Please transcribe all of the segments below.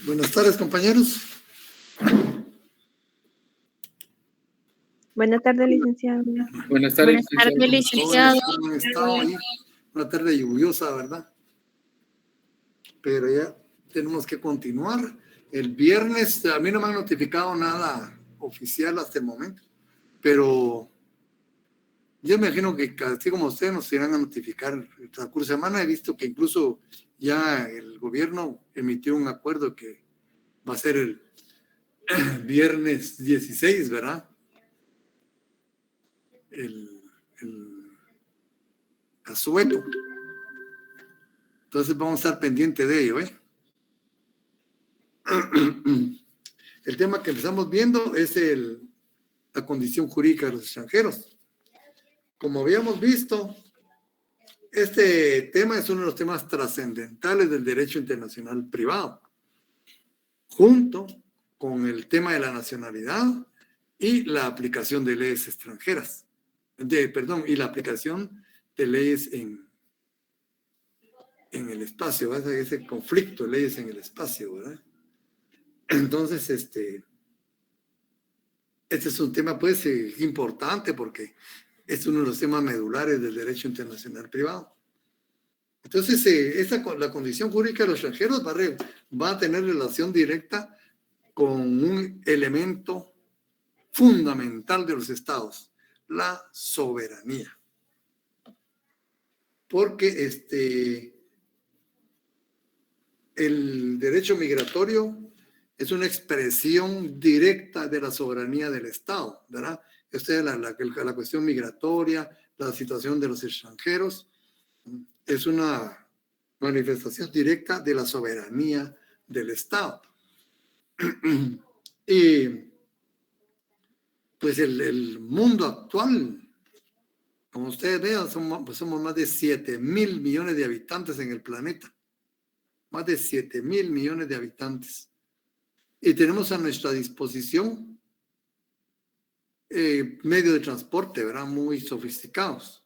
Buenas tardes, compañeros. Buenas tardes, licenciado. Buenas tardes, licenciado. ¿Cómo han estado ahí? Una tarde lluviosa, ¿verdad? Pero ya tenemos que continuar. El viernes, a mí no me han notificado nada oficial hasta el momento, pero yo me imagino que así como ustedes nos irán a notificar el transcurso de semana. He visto que incluso ya el gobierno emitió un acuerdo que va a ser el viernes 16, ¿verdad? El asueto. Entonces vamos a estar pendientes de ello, ¿eh? El tema que empezamos viendo es la condición jurídica de los extranjeros. Como habíamos visto, este tema es uno de los temas trascendentales del derecho internacional privado, junto con el tema de la nacionalidad y la aplicación de leyes extranjeras. Y la aplicación de leyes en el espacio, ¿verdad? Ese conflicto de leyes en el espacio, ¿verdad? Entonces, este es un tema, pues, importante porque es uno de los temas medulares del derecho internacional privado. Entonces, la condición jurídica de los extranjeros va a tener relación directa con un elemento fundamental de los estados, la soberanía. Porque el derecho migratorio es una expresión directa de la soberanía del Estado, ¿verdad? Esta es la cuestión migratoria, la situación de los extranjeros, es una manifestación directa de la soberanía del Estado. Y pues el mundo actual, como ustedes vean, somos más de 7,000 millones de habitantes en el planeta. Más de 7,000 millones de habitantes. Y tenemos a nuestra disposición medios de transporte, ¿verdad? Muy sofisticados.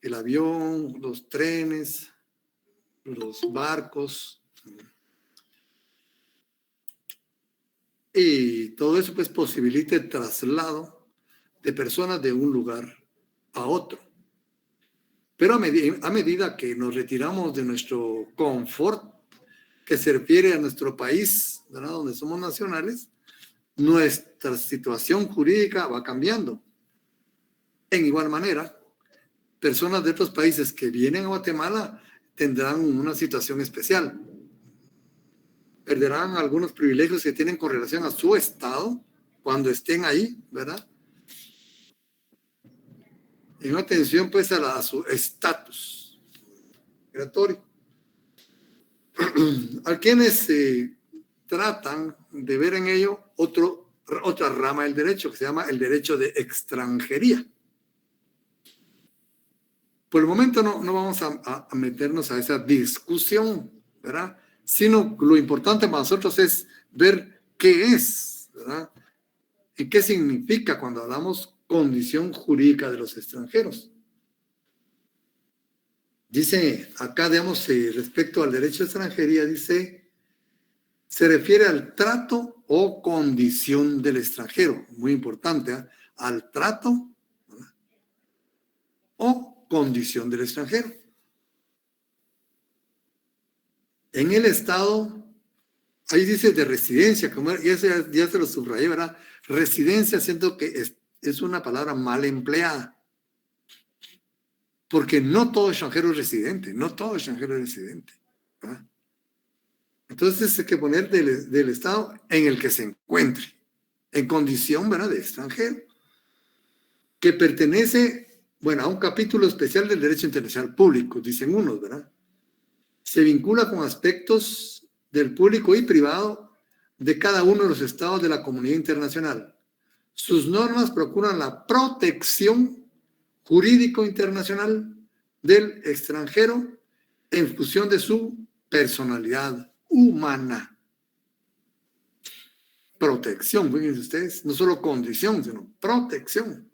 El avión, los trenes, los barcos. Y todo eso pues posibilita el traslado de personas de un lugar a otro. Pero a medida que nos retiramos de nuestro confort, que se refiere a nuestro país, ¿verdad? Donde somos nacionales, nuestra situación jurídica va cambiando. En igual manera, personas de otros países que vienen a Guatemala tendrán una situación especial. Perderán algunos privilegios que tienen con relación a su estado cuando estén ahí, ¿verdad? En atención pues a su estatus migratorio. A quienes tratan de ver en ello otra rama del derecho que se llama el derecho de extranjería. Por el momento no vamos a meternos a esa discusión, ¿verdad? Sino lo importante para nosotros es ver qué es, ¿verdad? Y qué significa cuando hablamos condición jurídica de los extranjeros. Dice acá, digamos, respecto al derecho de extranjería, dice, se refiere al trato o condición del extranjero. Muy importante, ¿eh? Al trato, ¿verdad? O condición del extranjero. En el estado, ahí dice de residencia, como ya se lo subrayé, ¿verdad? Residencia, siento que es una palabra mal empleada. Porque no todo extranjero es residente, no todo extranjero es residente, ¿verdad? Entonces hay que poner del estado en el que se encuentre, en condición, ¿verdad?, de extranjero, que pertenece, bueno, a un capítulo especial del derecho internacional público, dicen unos, ¿verdad? Se vincula con aspectos del público y privado de cada uno de los estados de la comunidad internacional. Sus normas procuran la protección jurídico internacional del extranjero en función de su personalidad humana. Protección, fíjense ustedes, no solo condición, sino protección.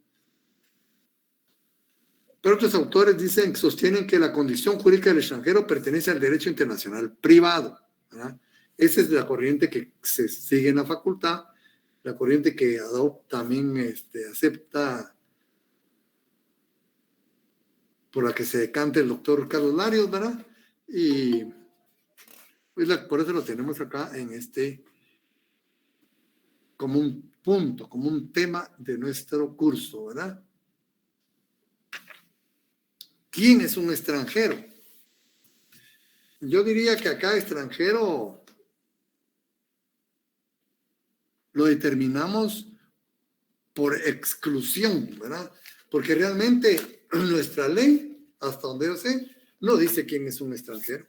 Pero otros autores sostienen que la condición jurídica del extranjero pertenece al derecho internacional privado, ¿verdad? Esa es la corriente que se sigue en la facultad, la corriente que adopta también acepta, por la que se decanta el doctor Carlos Larios, ¿verdad? Y pues por eso lo tenemos acá como un punto, como un tema de nuestro curso, ¿verdad? ¿Quién es un extranjero? Yo diría que acá extranjero lo determinamos por exclusión, ¿verdad? Porque realmente nuestra ley, hasta donde yo sé, no dice quién es un extranjero.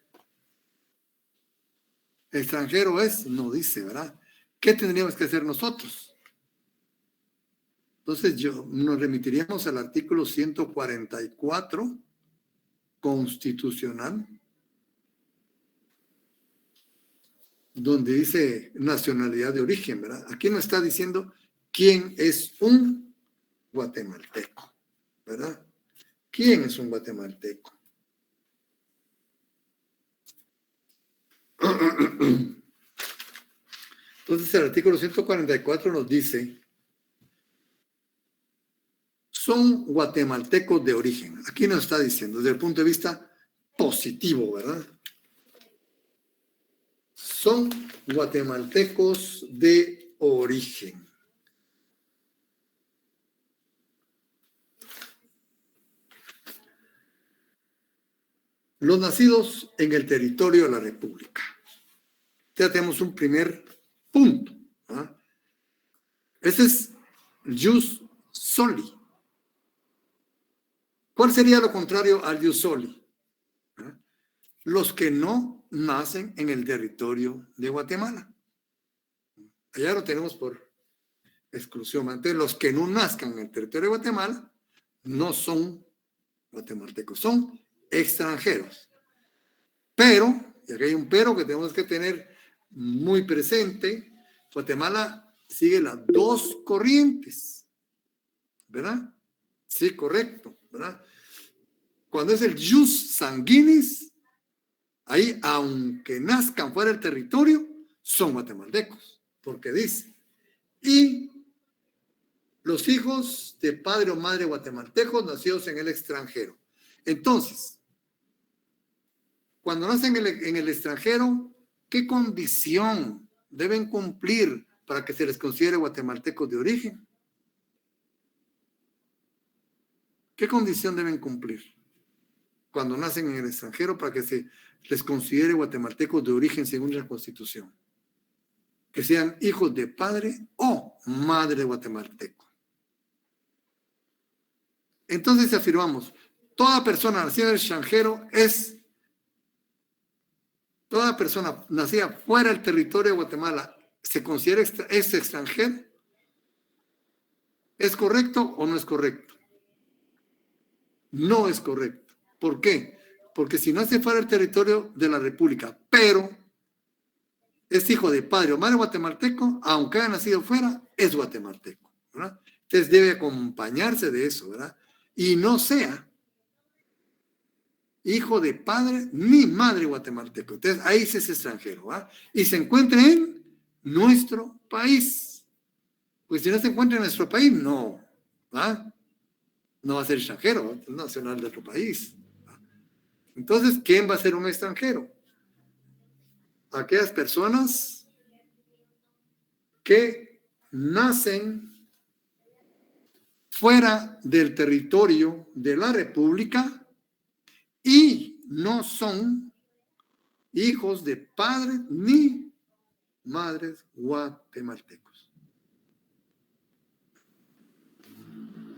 Extranjero no dice, ¿verdad? ¿Qué tendríamos que hacer nosotros? Entonces nos remitiríamos al artículo 144 constitucional, donde dice nacionalidad de origen, ¿verdad? Aquí no está diciendo quién es un guatemalteco, ¿verdad? ¿Quién es un guatemalteco? Entonces el artículo 144 nos dice, son guatemaltecos de origen. Aquí nos está diciendo, desde el punto de vista positivo, ¿verdad? Son guatemaltecos de origen. Los nacidos en el territorio de la República. Ya tenemos un primer punto. ¿Ah? Ese es jus soli. ¿Cuál sería lo contrario al jus soli? ¿Ah? Los que no nacen en el territorio de Guatemala. Allá lo tenemos por exclusión. Entonces, los que no nazcan en el territorio de Guatemala no son guatemaltecos, son extranjeros. Pero, y aquí hay un pero que tenemos que tener muy presente, Guatemala sigue las dos corrientes, ¿verdad? Sí, correcto, ¿verdad? Cuando es el jus sanguinis, ahí, aunque nazcan fuera del territorio, son guatemaltecos, porque dice, y los hijos de padre o madre guatemaltecos nacidos en el extranjero. Entonces, cuando nacen en el extranjero, ¿qué condición deben cumplir para que se les considere guatemaltecos de origen? ¿Qué condición deben cumplir cuando nacen en el extranjero para que se les considere guatemaltecos de origen según la Constitución? Que sean hijos de padre o madre guatemalteco. Entonces afirmamos, toda persona nacida en el extranjero toda persona nacida fuera del territorio de Guatemala se considera extranjero. ¿Es correcto o no es correcto? No es correcto. ¿Por qué? Porque si nace fuera del territorio de la República, pero es hijo de padre o madre guatemalteco, aunque haya nacido fuera, es guatemalteco, ¿verdad? Entonces debe acompañarse de eso, ¿verdad? Y no sea hijo de padre ni madre guatemalteco. Entonces ahí sí es extranjero, ¿verdad? Y se encuentra en nuestro país. Pues si no se encuentra en nuestro país, no, ¿verdad? No va a ser extranjero, es nacional de otro país. Entonces, ¿quién va a ser un extranjero? Aquellas personas que nacen fuera del territorio de la República y no son hijos de padres ni madres guatemaltecos.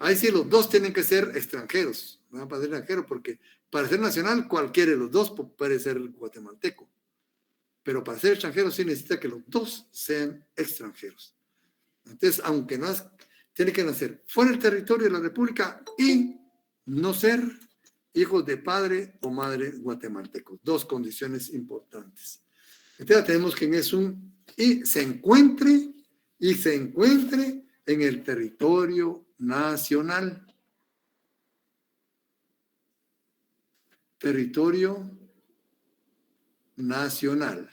Ahí sí los dos tienen que ser extranjeros, no para ser extranjero, porque para ser nacional cualquiera de los dos puede ser guatemalteco, pero para ser extranjero sí necesita que los dos sean extranjeros. Entonces, aunque no tiene que nacer fuera del territorio de la República y no ser hijos de padre o madre guatemaltecos. Dos condiciones importantes. Entonces tenemos que es y se encuentre en el territorio nacional. Territorio nacional.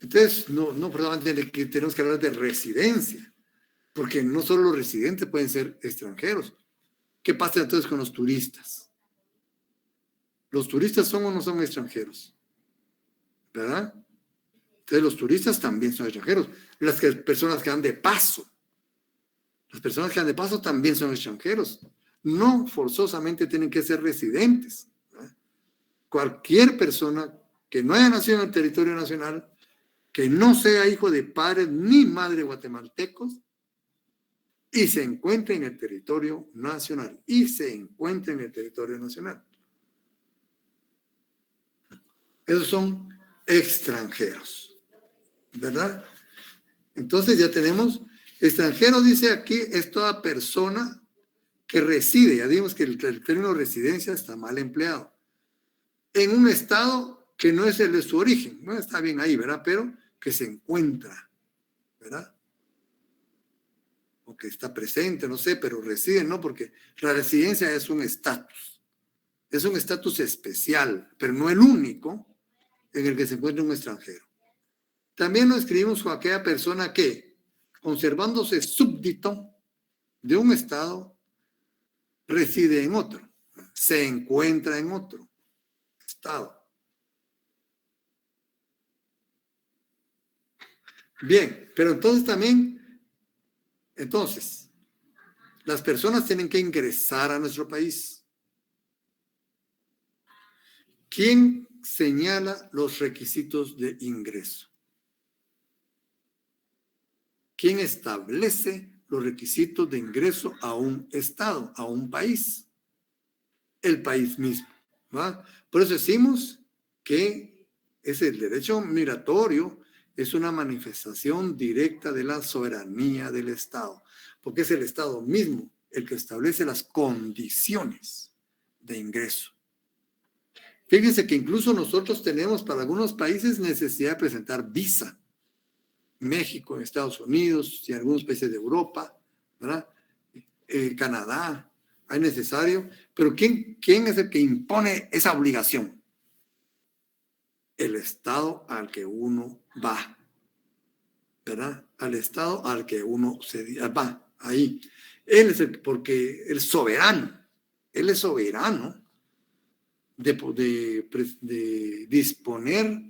Entonces, no solamente tenemos que hablar de residencia, porque no solo los residentes pueden ser extranjeros. ¿Qué pasa entonces con los turistas? ¿Los turistas son o no son extranjeros? ¿Verdad? Entonces los turistas también son extranjeros. Personas que van de paso. Las personas que van de paso también son extranjeros. No forzosamente tienen que ser residentes. ¿Verdad? Cualquier persona que no haya nacido en el territorio nacional, que no sea hijo de padres ni madre guatemaltecos, y se encuentre en el territorio nacional. Y se encuentre en el territorio nacional. Esos son extranjeros, ¿verdad? Entonces ya tenemos, extranjero dice aquí, es toda persona que reside, ya digamos que el término residencia está mal empleado, en un estado que no es el de su origen. Bueno, está bien ahí, ¿verdad? Pero que se encuentra, ¿verdad? O que está presente, no sé, pero reside, ¿no? Porque la residencia es un estatus especial, pero no el único en el que se encuentra un extranjero. También lo escribimos con aquella persona que, conservándose súbdito de un estado, reside en otro, se encuentra en otro estado. Bien, pero entonces también, las personas tienen que ingresar a nuestro país. ¿Quién señala los requisitos de ingreso? ¿Quién establece los requisitos de ingreso a un estado, a un país? El país mismo, ¿va? Por eso decimos que el derecho migratorio es una manifestación directa de la soberanía del Estado, porque es el Estado mismo el que establece las condiciones de ingreso. Fíjense que incluso nosotros tenemos para algunos países necesidad de presentar visa. México, Estados Unidos y algunos países de Europa, ¿verdad? Canadá, hay necesario. Pero ¿quién es el que impone esa obligación? El Estado al que uno va, ¿verdad? Al Estado al que uno va, ahí. Él es porque el soberano, él es soberano de disponer,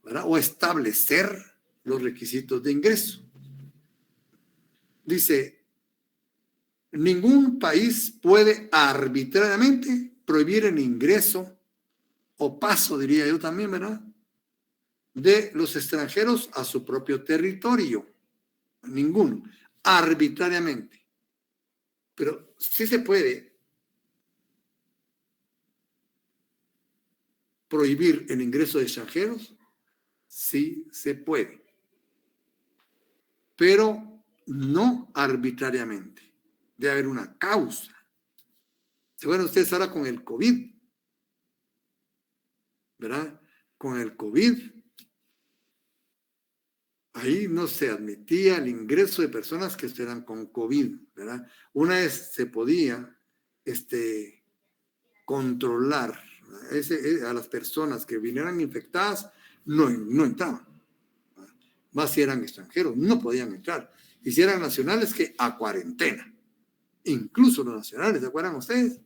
¿verdad? O establecer los requisitos de ingreso. Dice, ningún país puede arbitrariamente prohibir el ingreso o paso, diría yo también, ¿verdad?, de los extranjeros a su propio territorio. Ninguno, arbitrariamente. Pero sí se puede prohibir el ingreso de extranjeros, sí se puede, pero no arbitrariamente. Debe haber una causa. Se acuerdan ustedes ahora con el COVID, ¿verdad? Con el COVID, ahí no se admitía el ingreso de personas que estuvieran con COVID, ¿verdad? Una vez se podía controlar a las personas que vinieran infectadas, no entraban. Más si eran extranjeros, no podían entrar. Y si eran nacionales, que a cuarentena. Incluso los nacionales, ¿se acuerdan ustedes?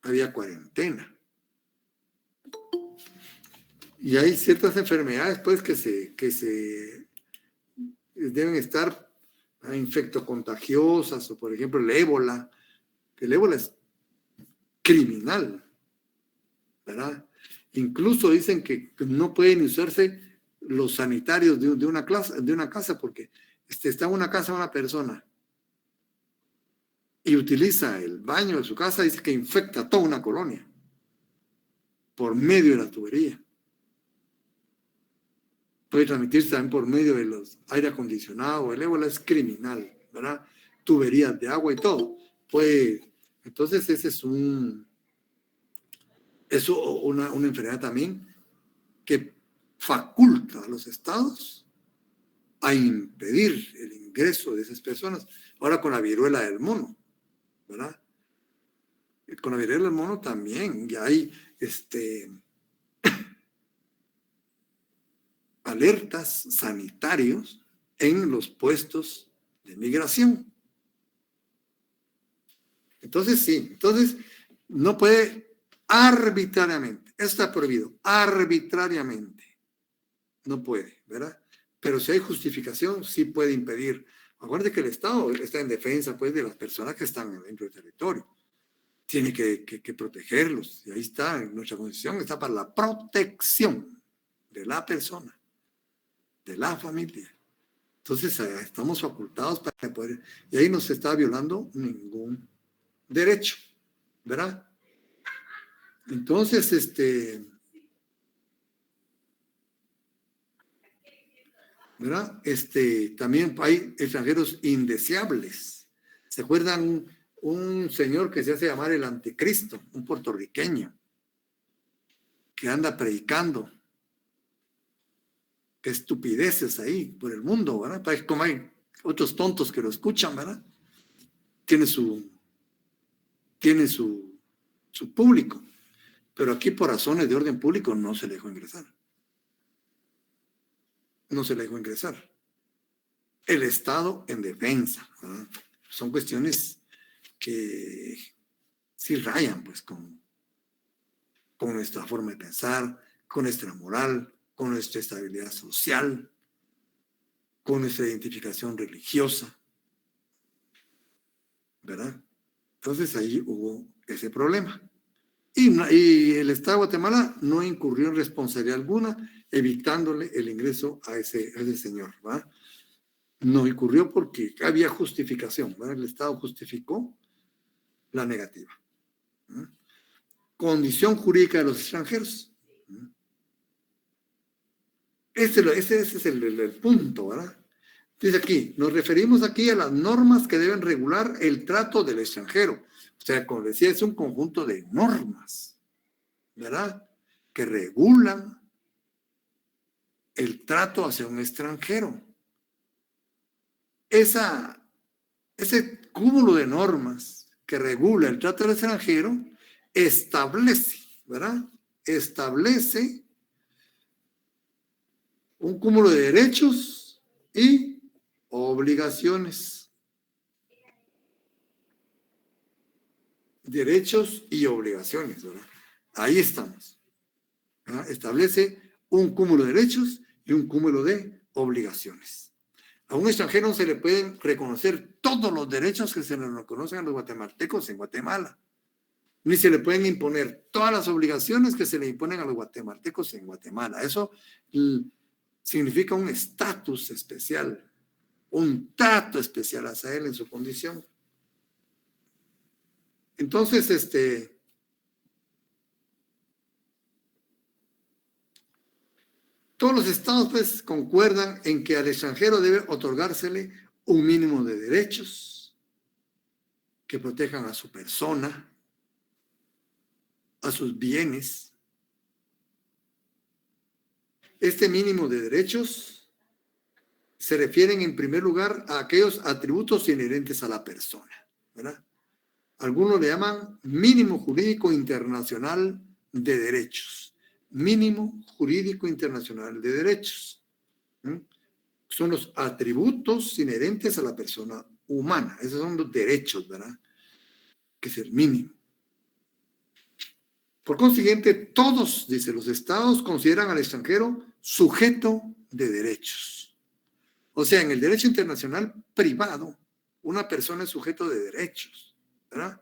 Había cuarentena. Y hay ciertas enfermedades, pues, que se deben estar infectocontagiosas, o por ejemplo el ébola, que el ébola es criminal, ¿verdad? Incluso dicen que no pueden usarse los sanitarios de una casa, porque está en una casa una persona y utiliza el baño de su casa, dice que infecta a toda una colonia por medio de la tubería. Puede transmitirse también por medio de los aire acondicionado. El ébola es criminal, ¿verdad? Tuberías de agua y todo. Entonces ese es una enfermedad también que faculta a los estados a impedir el ingreso de esas personas. Ahora con la viruela del mono, ¿verdad? Con la viruela del mono también ya hay alertas sanitarios en los puestos de migración. Entonces, sí, entonces no puede arbitrariamente, está prohibido, arbitrariamente, no puede, ¿verdad? Pero si hay justificación, sí puede impedir. Acuérdate que el Estado está en defensa, pues, de las personas que están dentro del territorio. Tiene que protegerlos, y ahí está, en nuestra Constitución está para la protección de la persona, de la familia. Entonces, estamos facultados para poder, y ahí no se está violando ningún derecho, ¿verdad? Entonces, ¿verdad? También hay extranjeros indeseables. ¿Se acuerdan un señor que se hace llamar el anticristo, un puertorriqueño, que anda predicando? Qué estupideces ahí por el mundo, ¿verdad? Como hay otros tontos que lo escuchan, ¿verdad? Tiene su público, pero aquí por razones de orden público no se le dejó ingresar. No se le dejó ingresar. El Estado en defensa, ¿verdad? Son cuestiones que sí rayan, pues, con nuestra forma de pensar, con nuestra moral, con nuestra estabilidad social, con nuestra identificación religiosa, ¿verdad? Entonces ahí hubo ese problema. Y el Estado de Guatemala no incurrió en responsabilidad alguna, evitándole el ingreso a ese señor, ¿verdad? No incurrió porque había justificación, ¿verdad? El Estado justificó la negativa. ¿Verdad? Condición jurídica de los extranjeros. Ese es el punto, ¿verdad? Dice aquí, nos referimos aquí a las normas que deben regular el trato del extranjero. O sea, como decía, es un conjunto de normas, ¿verdad? Que regulan el trato hacia un extranjero. Ese cúmulo de normas que regula el trato del extranjero establece, ¿verdad? Establece un cúmulo de derechos y obligaciones. Derechos y obligaciones, ¿verdad? Ahí estamos. ¿Verdad? Establece un cúmulo de derechos y un cúmulo de obligaciones. A un extranjero no se le pueden reconocer todos los derechos que se le reconocen a los guatemaltecos en Guatemala, ni se le pueden imponer todas las obligaciones que se le imponen a los guatemaltecos en Guatemala. Eso significa un estatus especial, un trato especial hacia él en su condición. Entonces, todos los estados, pues, concuerdan en que al extranjero debe otorgársele un mínimo de derechos que protejan a su persona, a sus bienes. Este mínimo de derechos se refieren en primer lugar a aquellos atributos inherentes a la persona, ¿verdad? Algunos le llaman mínimo jurídico internacional de derechos. Mínimo jurídico internacional de derechos. Son los atributos inherentes a la persona humana. Esos son los derechos, ¿verdad? Que es el mínimo. Por consiguiente, todos, dice, los estados consideran al extranjero sujeto de derechos. O sea, en el derecho internacional privado, una persona es sujeto de derechos, ¿verdad?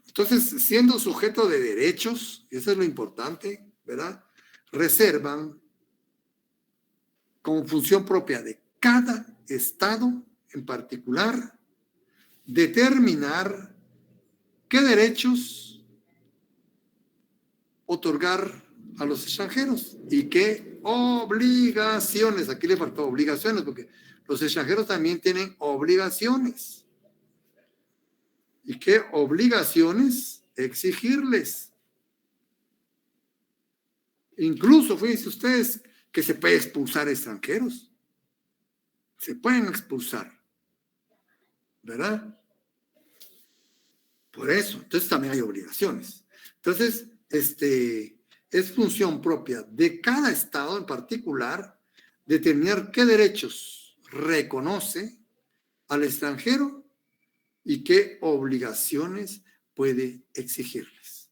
Entonces, siendo sujeto de derechos, y eso es lo importante, ¿verdad? Reservan como función propia de cada estado en particular determinar qué derechos otorgar a los extranjeros y qué obligaciones. Aquí le faltó obligaciones porque los extranjeros también tienen obligaciones. ¿Y qué obligaciones exigirles? Incluso, fíjense ustedes, que se puede expulsar extranjeros. Se pueden expulsar, ¿verdad? Por eso, entonces también hay obligaciones. Entonces, es función propia de cada Estado en particular determinar qué derechos reconoce al extranjero y qué obligaciones puede exigirles.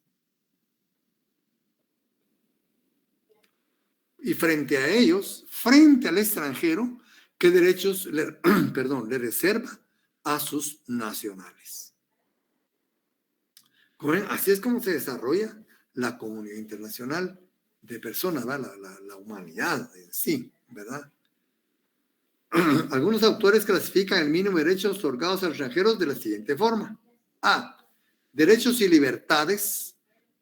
Y frente a ellos, frente al extranjero, qué derechos le reserva a sus nacionales. Así es como se desarrolla la comunidad internacional de personas, la humanidad en sí, ¿verdad? Algunos autores clasifican el mínimo de derechos otorgados a los extranjeros de la siguiente forma. A. Derechos y libertades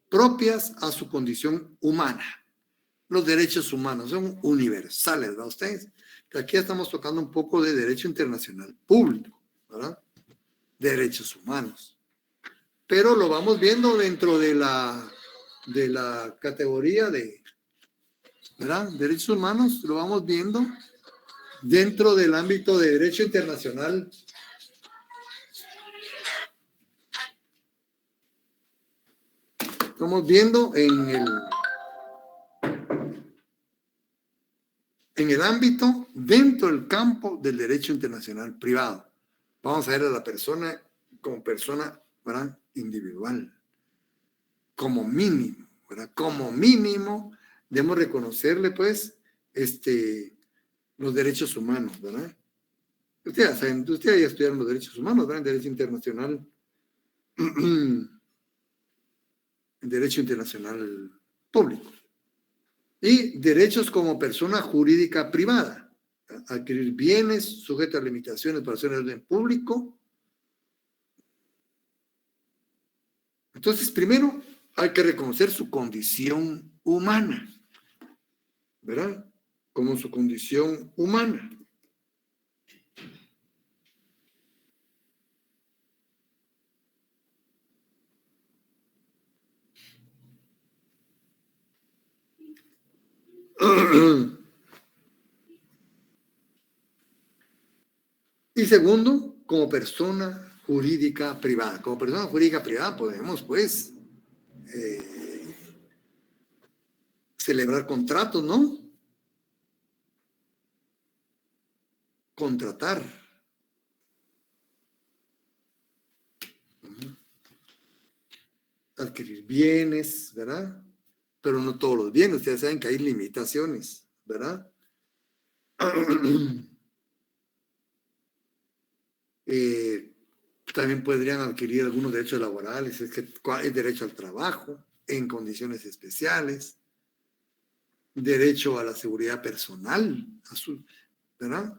propias a su condición humana. Los derechos humanos son universales, ¿verdad ustedes? Que aquí estamos tocando un poco de derecho internacional público, ¿verdad? Derechos humanos. Pero lo vamos viendo dentro de la categoría de, ¿verdad? Derechos humanos, lo vamos viendo dentro del ámbito de derecho internacional. Estamos viendo en el ámbito, dentro del campo del derecho internacional privado. Vamos a ver a la persona como persona, ¿verdad? Individual. Como mínimo, ¿verdad? Como mínimo, debemos reconocerle, pues, los derechos humanos, ¿verdad? Ustedes ya saben, ustedes ya estudiaron los derechos humanos, ¿verdad? En derecho internacional. En derecho internacional público. Y derechos como persona jurídica privada. Adquirir bienes sujetos a limitaciones para hacer el orden público. Entonces, primero hay que reconocer su condición humana, ¿verdad? Como su condición humana. Y segundo, como persona jurídica privada. Como persona jurídica privada podemos, pues, celebrar contratos, ¿no? Contratar. Adquirir bienes, ¿verdad? Pero no todos los bienes. Ustedes saben que hay limitaciones, ¿verdad? También podrían adquirir algunos derechos laborales, es que hay derecho al trabajo en condiciones especiales, derecho a la seguridad personal, ¿verdad?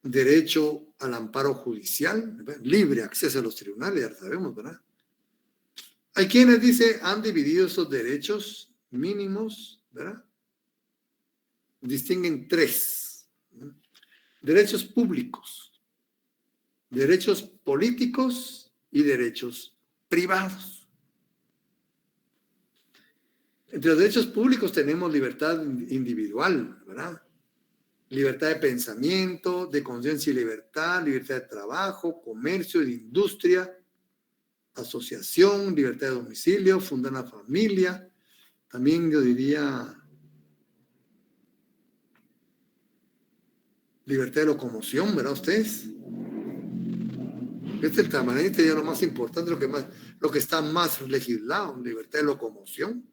Derecho al amparo judicial, ¿verdad? Libre acceso a los tribunales, ya sabemos, ¿verdad? Hay quienes dicen han dividido esos derechos mínimos, ¿verdad? Distinguen tres, ¿no? Derechos públicos, derechos políticos y derechos privados. Entre los derechos públicos tenemos libertad individual, ¿verdad? Libertad de pensamiento, de conciencia y libertad, libertad de trabajo, comercio, de industria, asociación, libertad de domicilio, fundar una familia. También yo diría libertad de locomoción, ¿verdad ustedes? Este es el permanente ya lo más importante, lo que está más legislado, libertad de locomoción.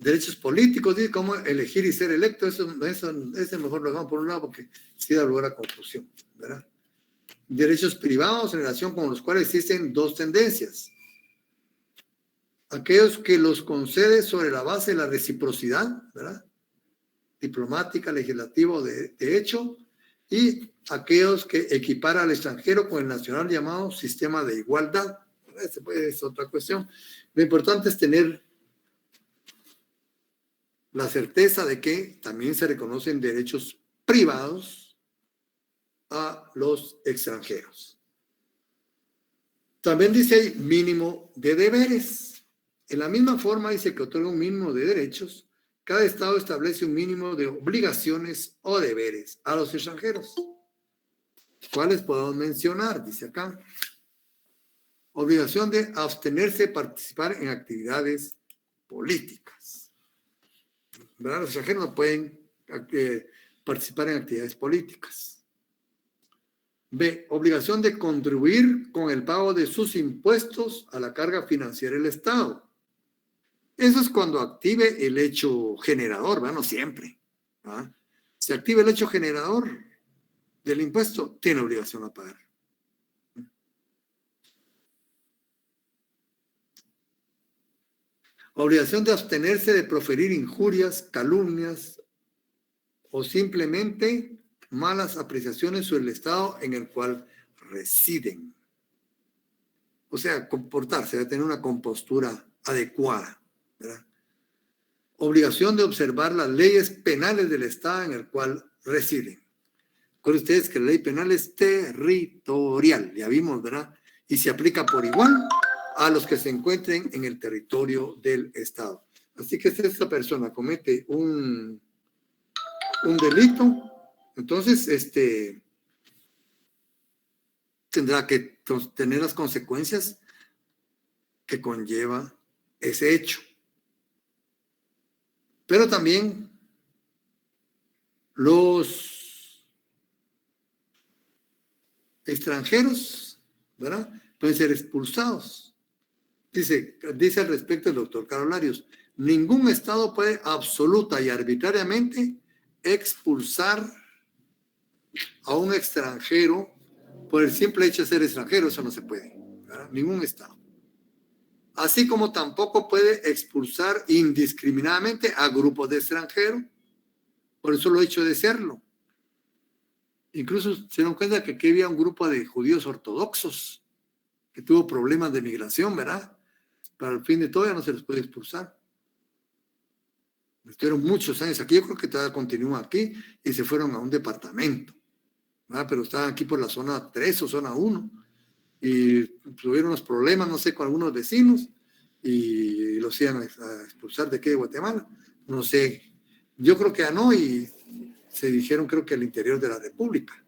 Derechos políticos, dice cómo elegir y ser electo, eso mejor lo dejamos por un lado porque sí da lugar a confusión, ¿verdad? Derechos privados en relación con los cuales existen dos tendencias. Aquellos que los concede sobre la base de la reciprocidad, ¿verdad? Diplomática, legislativa o de hecho, y aquellos que equipara al extranjero con el nacional llamado sistema de igualdad. Esa es otra cuestión. Lo importante es tener la certeza de que también se reconocen derechos privados a los extranjeros. También dice ahí mínimo de deberes. En la misma forma dice que otorga un mínimo de derechos. Cada Estado establece un mínimo de obligaciones o deberes a los extranjeros. ¿Cuáles podemos mencionar? Dice acá. Obligación de abstenerse de participar en actividades políticas. ¿Verdad? Los extranjeros no pueden participar en actividades políticas. B. Obligación de contribuir con el pago de sus impuestos a la carga financiera del Estado. Eso es cuando active el hecho generador, ¿verdad? No siempre. ¿Verdad? Si activa el hecho generador del impuesto, tiene obligación a pagar. Obligación de abstenerse de proferir injurias, calumnias o simplemente malas apreciaciones sobre el Estado en el cual residen. O sea, comportarse, de tener una compostura adecuada, ¿verdad? Obligación de observar las leyes penales del Estado en el cual residen. Recuerden ustedes que la ley penal es territorial, ya vimos, ¿verdad? Y se aplica por igual a los que se encuentren en el territorio del Estado. Así que si esta persona comete un delito, entonces tendrá que tener las consecuencias que conlleva ese hecho. Pero también los extranjeros, ¿verdad?, pueden ser expulsados. Dice al respecto el doctor Carolarios, ningún Estado puede absoluta y arbitrariamente expulsar a un extranjero por el simple hecho de ser extranjero. Eso no se puede, ¿verdad? Ningún Estado. Así como tampoco puede expulsar indiscriminadamente a grupos de extranjeros por el solo hecho de serlo. Incluso se dan cuenta que aquí había un grupo de judíos ortodoxos que tuvo problemas de migración, ¿verdad? Para el fin de todo ya no se les puede expulsar. Estuvieron muchos años aquí, yo creo que todavía continúan aquí y se fueron a un departamento, ¿verdad? Pero estaban aquí por la zona 3 o zona 1 y tuvieron unos problemas, no sé, con algunos vecinos y los iban a expulsar de aquí de Guatemala. No sé, yo creo que ya no y se dijeron, creo que al interior de la República.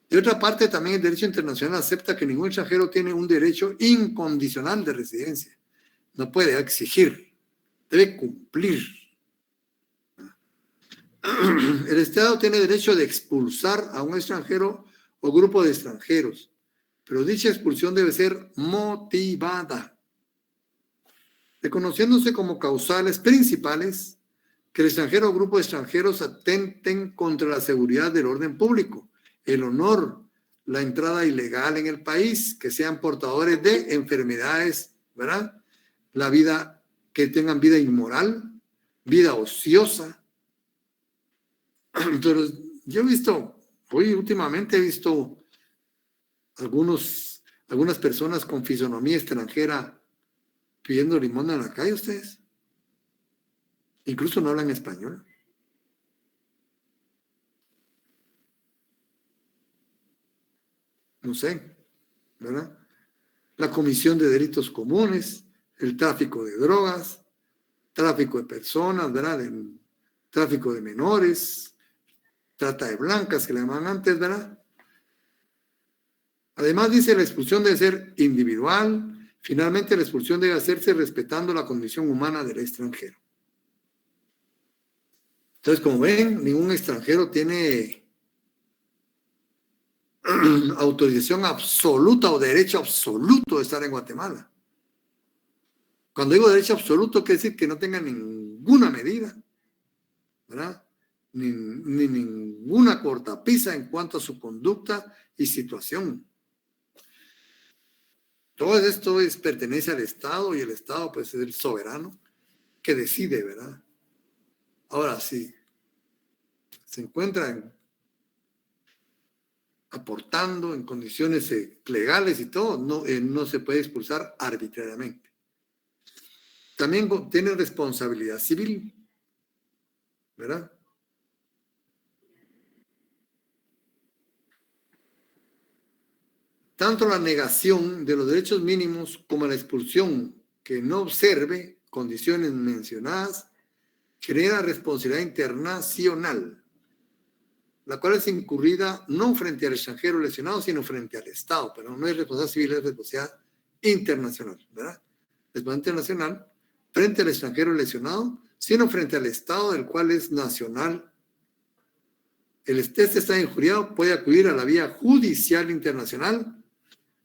De otra parte, también el derecho internacional acepta que ningún extranjero tiene un derecho incondicional de residencia. No puede exigir, debe cumplir. El Estado tiene derecho de expulsar a un extranjero o grupo de extranjeros, pero dicha expulsión debe ser motivada, reconociéndose como causales principales que el extranjero o grupo de extranjeros atenten contra la seguridad del orden público, el honor, la entrada ilegal en el país, que sean portadores de enfermedades, ¿verdad? La vida, que tengan vida inmoral, vida ociosa. Entonces, yo he visto, últimamente he visto algunas personas con fisonomía extranjera pidiendo limosna en la calle, ustedes. Incluso no hablan español. No sé, ¿verdad? La comisión de delitos comunes, el tráfico de drogas, tráfico de personas, ¿verdad? El tráfico de menores, trata de blancas que le llamaban antes, ¿verdad? Además dice la expulsión debe ser individual, finalmente la expulsión debe hacerse respetando la condición humana del extranjero. Entonces, como ven, ningún extranjero tiene autorización absoluta o derecho absoluto de estar en Guatemala. Cuando digo derecho absoluto, quiere decir que no tenga ninguna medida, ¿verdad? Ni ninguna cortapisa en cuanto a su conducta y situación. Todo esto pertenece al Estado y el Estado pues es el soberano que decide, ¿verdad? Ahora, si se encuentran aportando en condiciones legales y todo, no se puede expulsar arbitrariamente. También tiene responsabilidad civil, ¿verdad? Tanto la negación de los derechos mínimos como la expulsión que no observe condiciones mencionadas genera responsabilidad internacional, la cual es incurrida no frente al extranjero lesionado, sino frente al Estado, pero no es responsabilidad civil, es responsabilidad internacional, ¿verdad? Responsabilidad internacional frente al extranjero lesionado, sino frente al Estado del cual es nacional. Este está injuriado, puede acudir a la vía judicial internacional.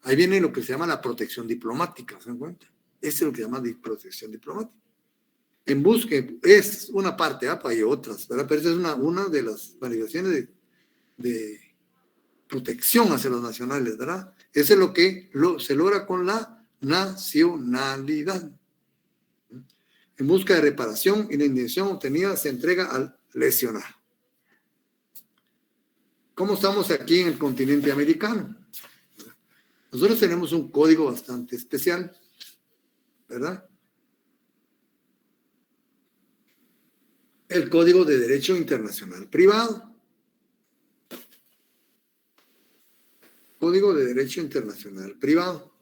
Ahí viene lo que se llama la protección diplomática, ¿se dan cuenta? Eso es lo que se llama protección diplomática. En busca, es una parte, hay otras, ¿verdad? Pero esa es una de las manifestaciones de protección hacia los nacionales, ¿verdad? Eso es lo que se logra con la nacionalidad. En busca de reparación y la indemnización obtenida se entrega al lesionado. ¿Cómo estamos aquí en el continente americano? Nosotros tenemos un código bastante especial, ¿verdad? El Código de Derecho Internacional Privado. Código de Derecho Internacional Privado.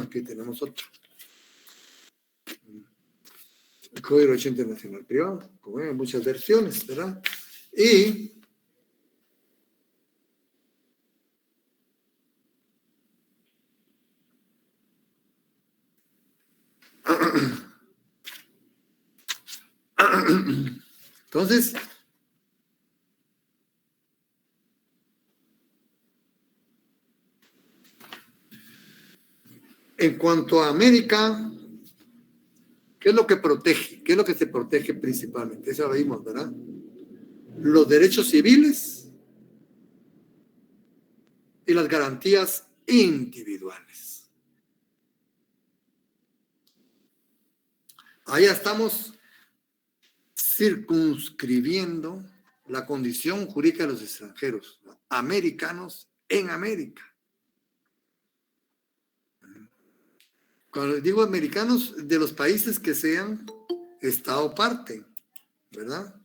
Aquí tenemos otro. El Código de Derecho Internacional Privado, como ven, muchas versiones, ¿verdad? Y entonces, en cuanto a América, ¿qué es lo que protege? ¿Qué es lo que se protege principalmente? Eso lo vimos, ¿verdad? Los derechos civiles y las garantías individuales. Ahí estamos circunscribiendo la condición jurídica de los extranjeros, ¿no? Americanos en América. Cuando digo americanos, de los países que sean Estado parte, ¿verdad?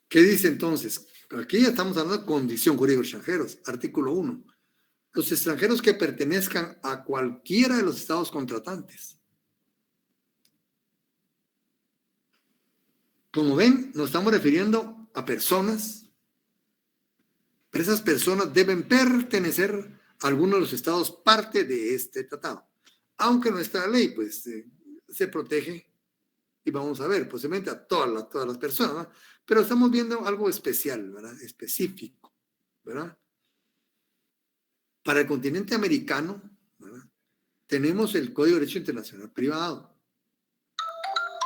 ¿Qué dice entonces? Aquí ya estamos hablando de condición jurídica de extranjeros, artículo 1. Los extranjeros que pertenezcan a cualquiera de los estados contratantes. Como ven, nos estamos refiriendo a personas, pero esas personas deben pertenecer a alguno de los estados parte de este tratado. Aunque nuestra ley, pues, se protege, y vamos a ver, posiblemente a todas las personas, ¿no? Pero estamos viendo algo especial, ¿verdad? Específico, ¿verdad? Para el continente americano, ¿verdad? Tenemos el Código de Derecho Internacional Privado,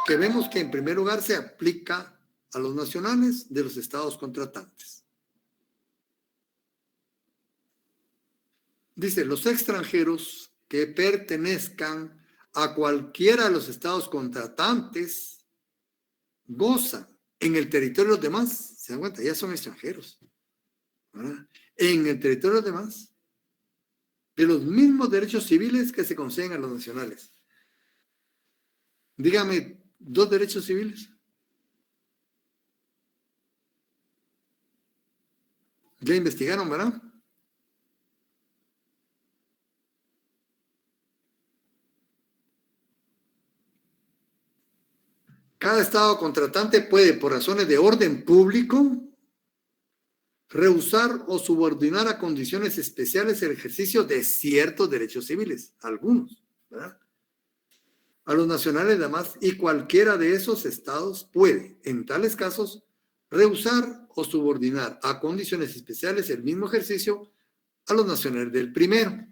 que vemos que en primer lugar se aplica a los nacionales de los estados contratantes. Dice, los extranjeros que pertenezcan a cualquiera de los estados contratantes gozan en el territorio de los demás, ¿se dan cuenta? Ya son extranjeros, ¿verdad? En el territorio de los demás, de los mismos derechos civiles que se conceden a los nacionales. Dígame, 2 derechos civiles. Ya investigaron, ¿verdad? Cada estado contratante puede, por razones de orden público, rehusar o subordinar a condiciones especiales el ejercicio de ciertos derechos civiles, algunos, ¿verdad? A los nacionales además, y cualquiera de esos estados puede, en tales casos, rehusar o subordinar a condiciones especiales el mismo ejercicio a los nacionales del primero.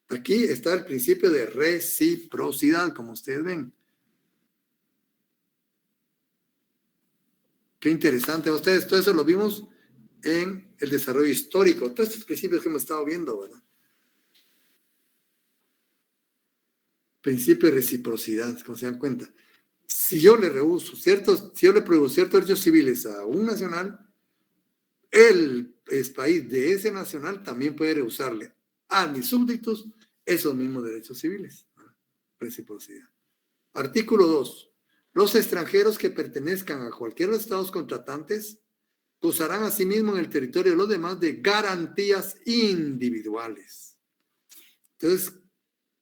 Aquí está el principio de reciprocidad, como ustedes ven. Qué interesante. Ustedes, todo eso lo vimos en el desarrollo histórico. Todos estos principios que hemos estado viendo, ¿verdad? Principio de reciprocidad, como se dan cuenta. Si yo le rehuso si yo le prohíbo ciertos derechos civiles a un nacional, el país de ese nacional también puede rehusarle a mis súbditos esos mismos derechos civiles. Reciprocidad. Artículo 2. Los extranjeros que pertenezcan a cualquiera de los estados contratantes gozarán asimismo en el territorio de los demás de garantías individuales. Entonces,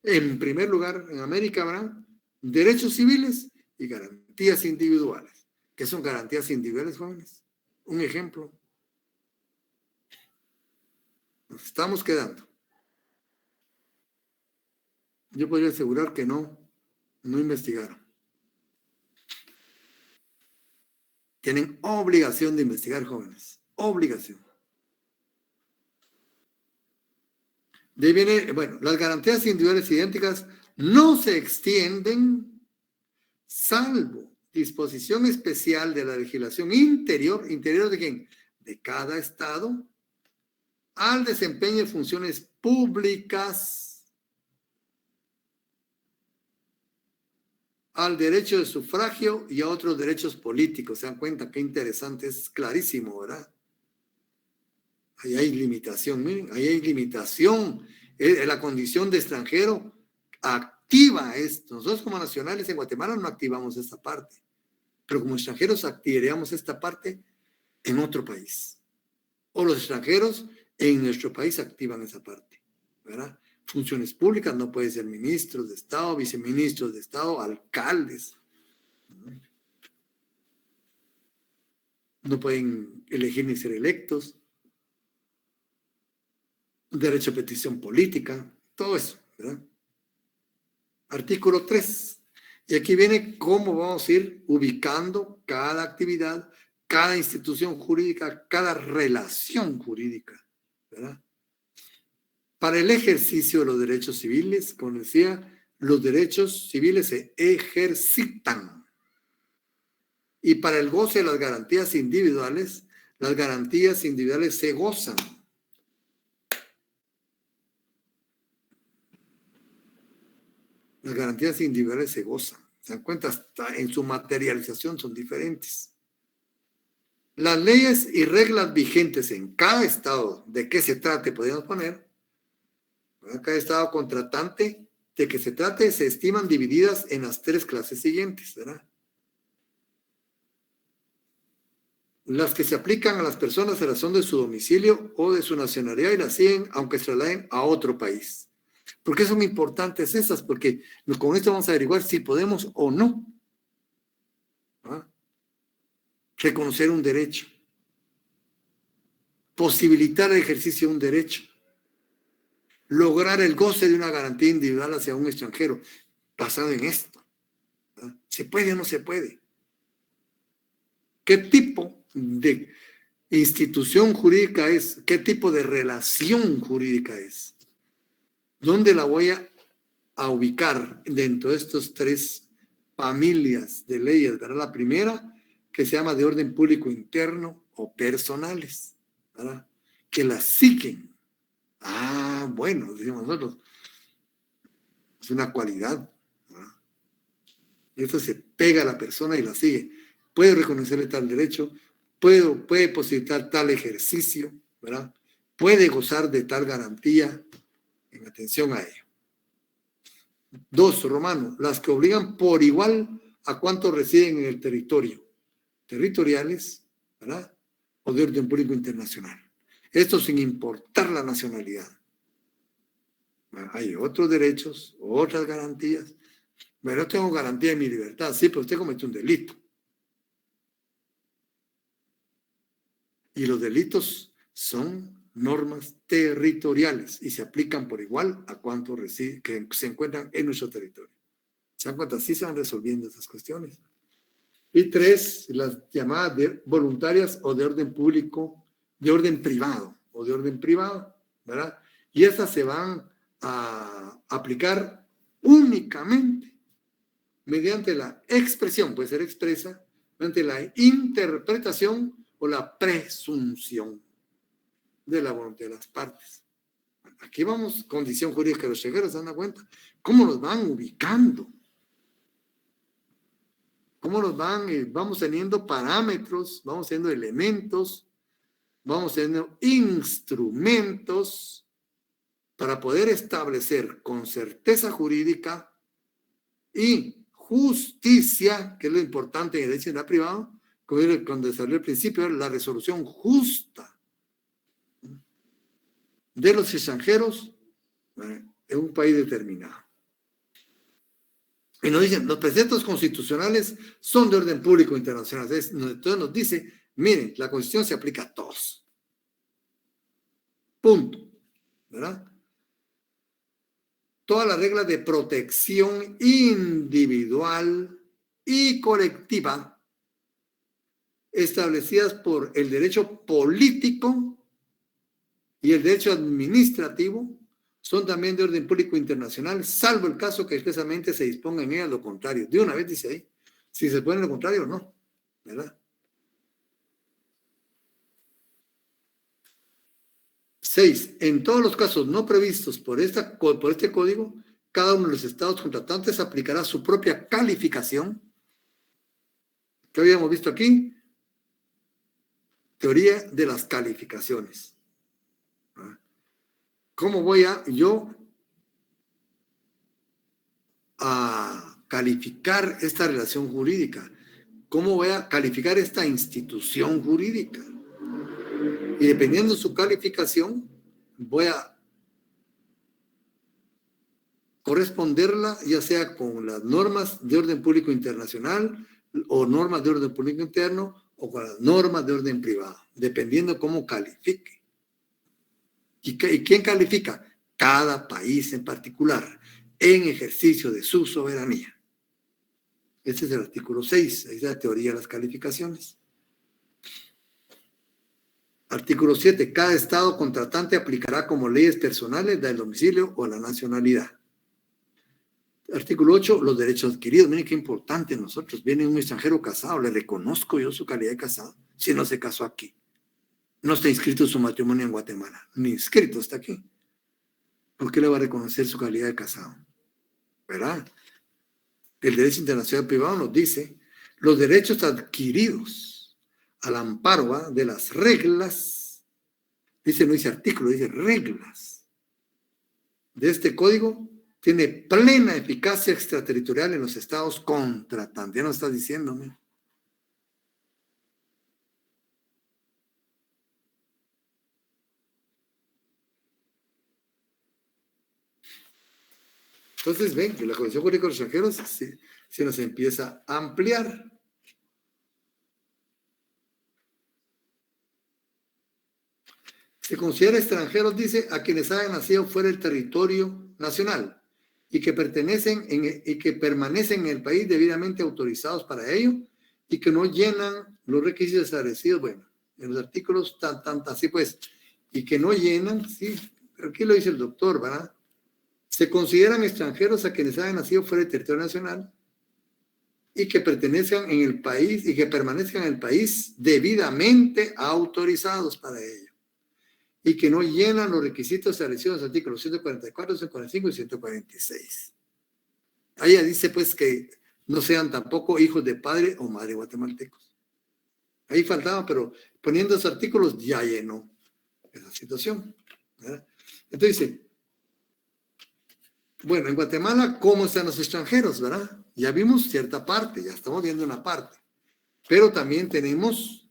en primer lugar, en América habrá derechos civiles y garantías individuales. ¿Qué son garantías individuales, jóvenes? Un ejemplo. Nos estamos quedando. Yo podría asegurar que no investigaron. Tienen obligación de investigar, jóvenes. Obligación. De ahí viene, bueno, las garantías individuales idénticas no se extienden salvo disposición especial de la legislación interior ¿de quién? De cada estado, al desempeño de funciones públicas, al derecho de sufragio y a otros derechos políticos. Se dan cuenta qué interesante, es clarísimo, ¿verdad? Ahí hay limitación, miren, ahí hay limitación. La condición de extranjero activa esto. Nosotros como nacionales en Guatemala no activamos esta parte, pero como extranjeros activaríamos esta parte en otro país. O los extranjeros en nuestro país activan esa parte, ¿verdad? Funciones públicas, no pueden ser ministros de Estado, viceministros de Estado, alcaldes. No pueden elegir ni ser electos. Derecho a petición política, todo eso, ¿verdad? Artículo 3. Y aquí viene cómo vamos a ir ubicando cada actividad, cada institución jurídica, cada relación jurídica, ¿verdad? Para el ejercicio de los derechos civiles, como decía, los derechos civiles se ejercitan. Y para el goce de las garantías individuales se gozan. Las garantías individuales se gozan. Se dan cuenta, hasta en su materialización son diferentes. Las leyes y reglas vigentes en cada estado, de qué se trate, podríamos poner, cada estado contratante, de qué se trate, se estiman divididas en las 3 clases siguientes, ¿verdad? Las que se aplican a las personas a razón de su domicilio o de su nacionalidad y las siguen aunque se trasladen a otro país. ¿Por qué son importantes esas? Porque con esto vamos a averiguar si podemos o no reconocer un derecho, posibilitar el ejercicio de un derecho, lograr el goce de una garantía individual hacia un extranjero, basado en esto. ¿Se puede o no se puede? ¿Qué tipo de institución jurídica es? ¿Qué tipo de relación jurídica es? ¿Dónde la voy a ubicar dentro de estos 3 familias de leyes, ¿verdad? La primera, que se llama de orden público interno o personales, ¿verdad? Que las siguen. Bueno, decimos nosotros, es una cualidad, ¿verdad? Y esto se pega a la persona y la sigue. Puede reconocerle tal derecho, puede posibilitar tal ejercicio, ¿verdad? Puede gozar de tal garantía, en atención a ello. 2, Romano, las que obligan por igual a cuántos residen en el territorio, territoriales, ¿verdad? O de orden público internacional. Esto sin importar la nacionalidad. Hay otros derechos, otras garantías. Bueno, yo tengo garantía de mi libertad, sí, pero usted cometió un delito. Y los delitos son normas territoriales y se aplican por igual a cuantos que se encuentran en nuestro territorio. ¿Se dan cuenta? Así se van resolviendo esas cuestiones. Y 3, las llamadas voluntarias o de orden público, de orden privado o de orden privado, ¿verdad? Y estas se van a aplicar únicamente mediante la expresión, puede ser expresa, mediante la interpretación o la presunción de la voluntad de las partes. Aquí vamos, condición jurídica de los extranjeros, ¿se dan cuenta? ¿Cómo los van ubicando? ¿Cómo los vamos teniendo parámetros, vamos teniendo elementos, vamos teniendo instrumentos para poder establecer con certeza jurídica y justicia, que es lo importante en el derecho privado, cuando salió el principio, la resolución justa de los extranjeros en un país determinado. Y nos dicen, los preceptos constitucionales son de orden público internacional. Entonces nos dice, miren, la Constitución se aplica a todos. Punto. ¿verdad? Todas las reglas de protección individual y colectiva establecidas por el derecho político y el derecho administrativo son también de orden público internacional, salvo el caso que expresamente se disponga en ella lo contrario. De una vez dice ahí, si se pone lo contrario o no, ¿verdad? 6. En todos los casos no previstos por este código, cada uno de los estados contratantes aplicará su propia calificación. ¿Qué habíamos visto aquí? Teoría de las calificaciones. ¿Cómo voy yo a calificar esta relación jurídica? ¿Cómo voy a calificar esta institución jurídica? Y dependiendo de su calificación, voy a corresponderla ya sea con las normas de orden público internacional o normas de orden público interno o con las normas de orden privado, dependiendo cómo califique. ¿Y quién califica? Cada país en particular, en ejercicio de su soberanía. Este es el artículo 6, ahí es la teoría de las calificaciones. Artículo 7. Cada estado contratante aplicará como leyes personales la del domicilio o la nacionalidad. Artículo 8. Los derechos adquiridos. Miren qué importante nosotros. Viene un extranjero casado, le reconozco yo su calidad de casado, si no se casó aquí. No está inscrito su matrimonio en Guatemala, ni inscrito está aquí. ¿Por qué le va a reconocer su calidad de casado? ¿Verdad? El derecho internacional privado nos dice los derechos adquiridos al amparo de las reglas, no dice artículo, dice reglas de este código, tiene plena eficacia extraterritorial en los estados contratantes. Ya no está diciéndome. Entonces ven que la Convención Jurídica de los Extranjeros se nos empieza a ampliar. Se considera extranjeros, dice, a quienes hayan nacido fuera del territorio nacional y que permanecen en el país debidamente autorizados para ello y que no llenan los requisitos establecidos, bueno, en los artículos así pues, y que no llenan, sí, pero aquí lo dice el doctor, ¿verdad? Se consideran extranjeros a quienes hayan nacido fuera del territorio nacional y que pertenezcan en el país y que permanezcan en el país debidamente autorizados para ello y que no llenan los requisitos establecidos en los artículos 144, 145 y 146. Ahí dice pues que no sean tampoco hijos de padre o madre guatemaltecos. Ahí faltaba, pero poniendo esos artículos ya llenó esa situación, ¿verdad? Entonces dice, bueno, en Guatemala, ¿cómo están los extranjeros, verdad? Ya vimos cierta parte, ya estamos viendo una parte, pero también tenemos,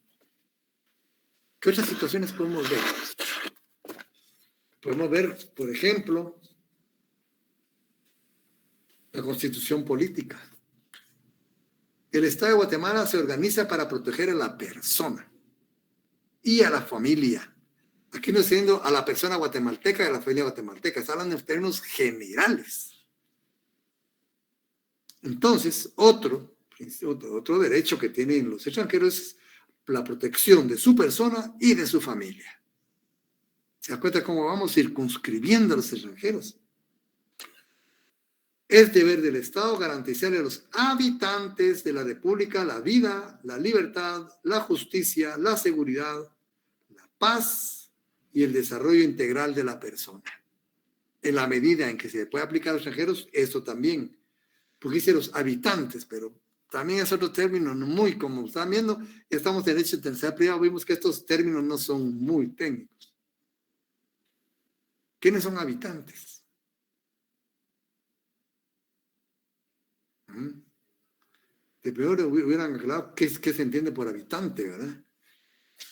¿qué otras situaciones podemos ver? Podemos ver, por ejemplo, la constitución política. El Estado de Guatemala se organiza para proteger a la persona y a la familia. Aquí no estoy diciendo a la persona guatemalteca y a la familia guatemalteca, está hablando en términos generales. Entonces, otro derecho que tienen los extranjeros es la protección de su persona y de su familia. ¿Se da cuenta cómo vamos circunscribiendo a los extranjeros? Es deber del Estado garantizarle a los habitantes de la República la vida, la libertad, la justicia, la seguridad, la paz y el desarrollo integral de la persona. En la medida en que se puede aplicar a los extranjeros, esto también. Porque dice los habitantes, pero también es otro término muy común. Están viendo, estamos en derecho internacional privado, vimos que estos términos no son muy técnicos. ¿Quiénes son habitantes? De primero hubieran aclarado qué se entiende por habitante, ¿verdad?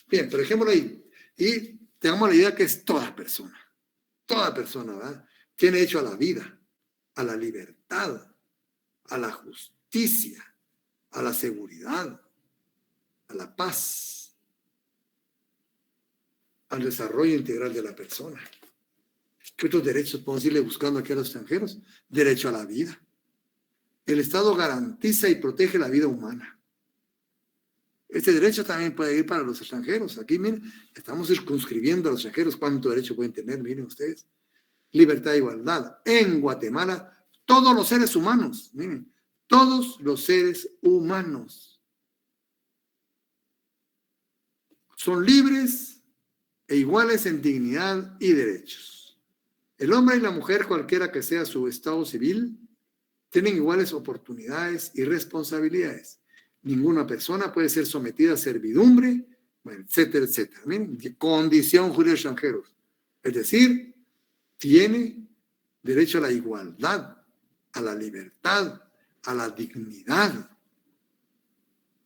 Bien, por ejemplo ahí, y tengamos la idea que es toda persona, ¿verdad? Tiene derecho a la vida, a la libertad, a la justicia, a la seguridad, a la paz, al desarrollo integral de la persona. ¿Qué otros derechos podemos irle buscando aquí a los extranjeros? Derecho a la vida. El Estado garantiza y protege la vida humana. Este derecho también puede ir para los extranjeros. Aquí, miren, estamos circunscribiendo a los extranjeros cuánto derecho pueden tener, miren ustedes. Libertad e igualdad. En Guatemala, todos los seres humanos, miren, todos los seres humanos son libres e iguales en dignidad y derechos. El hombre y la mujer, cualquiera que sea su estado civil, tienen iguales oportunidades y responsabilidades. Ninguna persona puede ser sometida a servidumbre, bueno, etcétera, etcétera. Miren, condición jurídica de extranjeros. Es decir, tiene derecho a la igualdad, a la libertad, a la dignidad,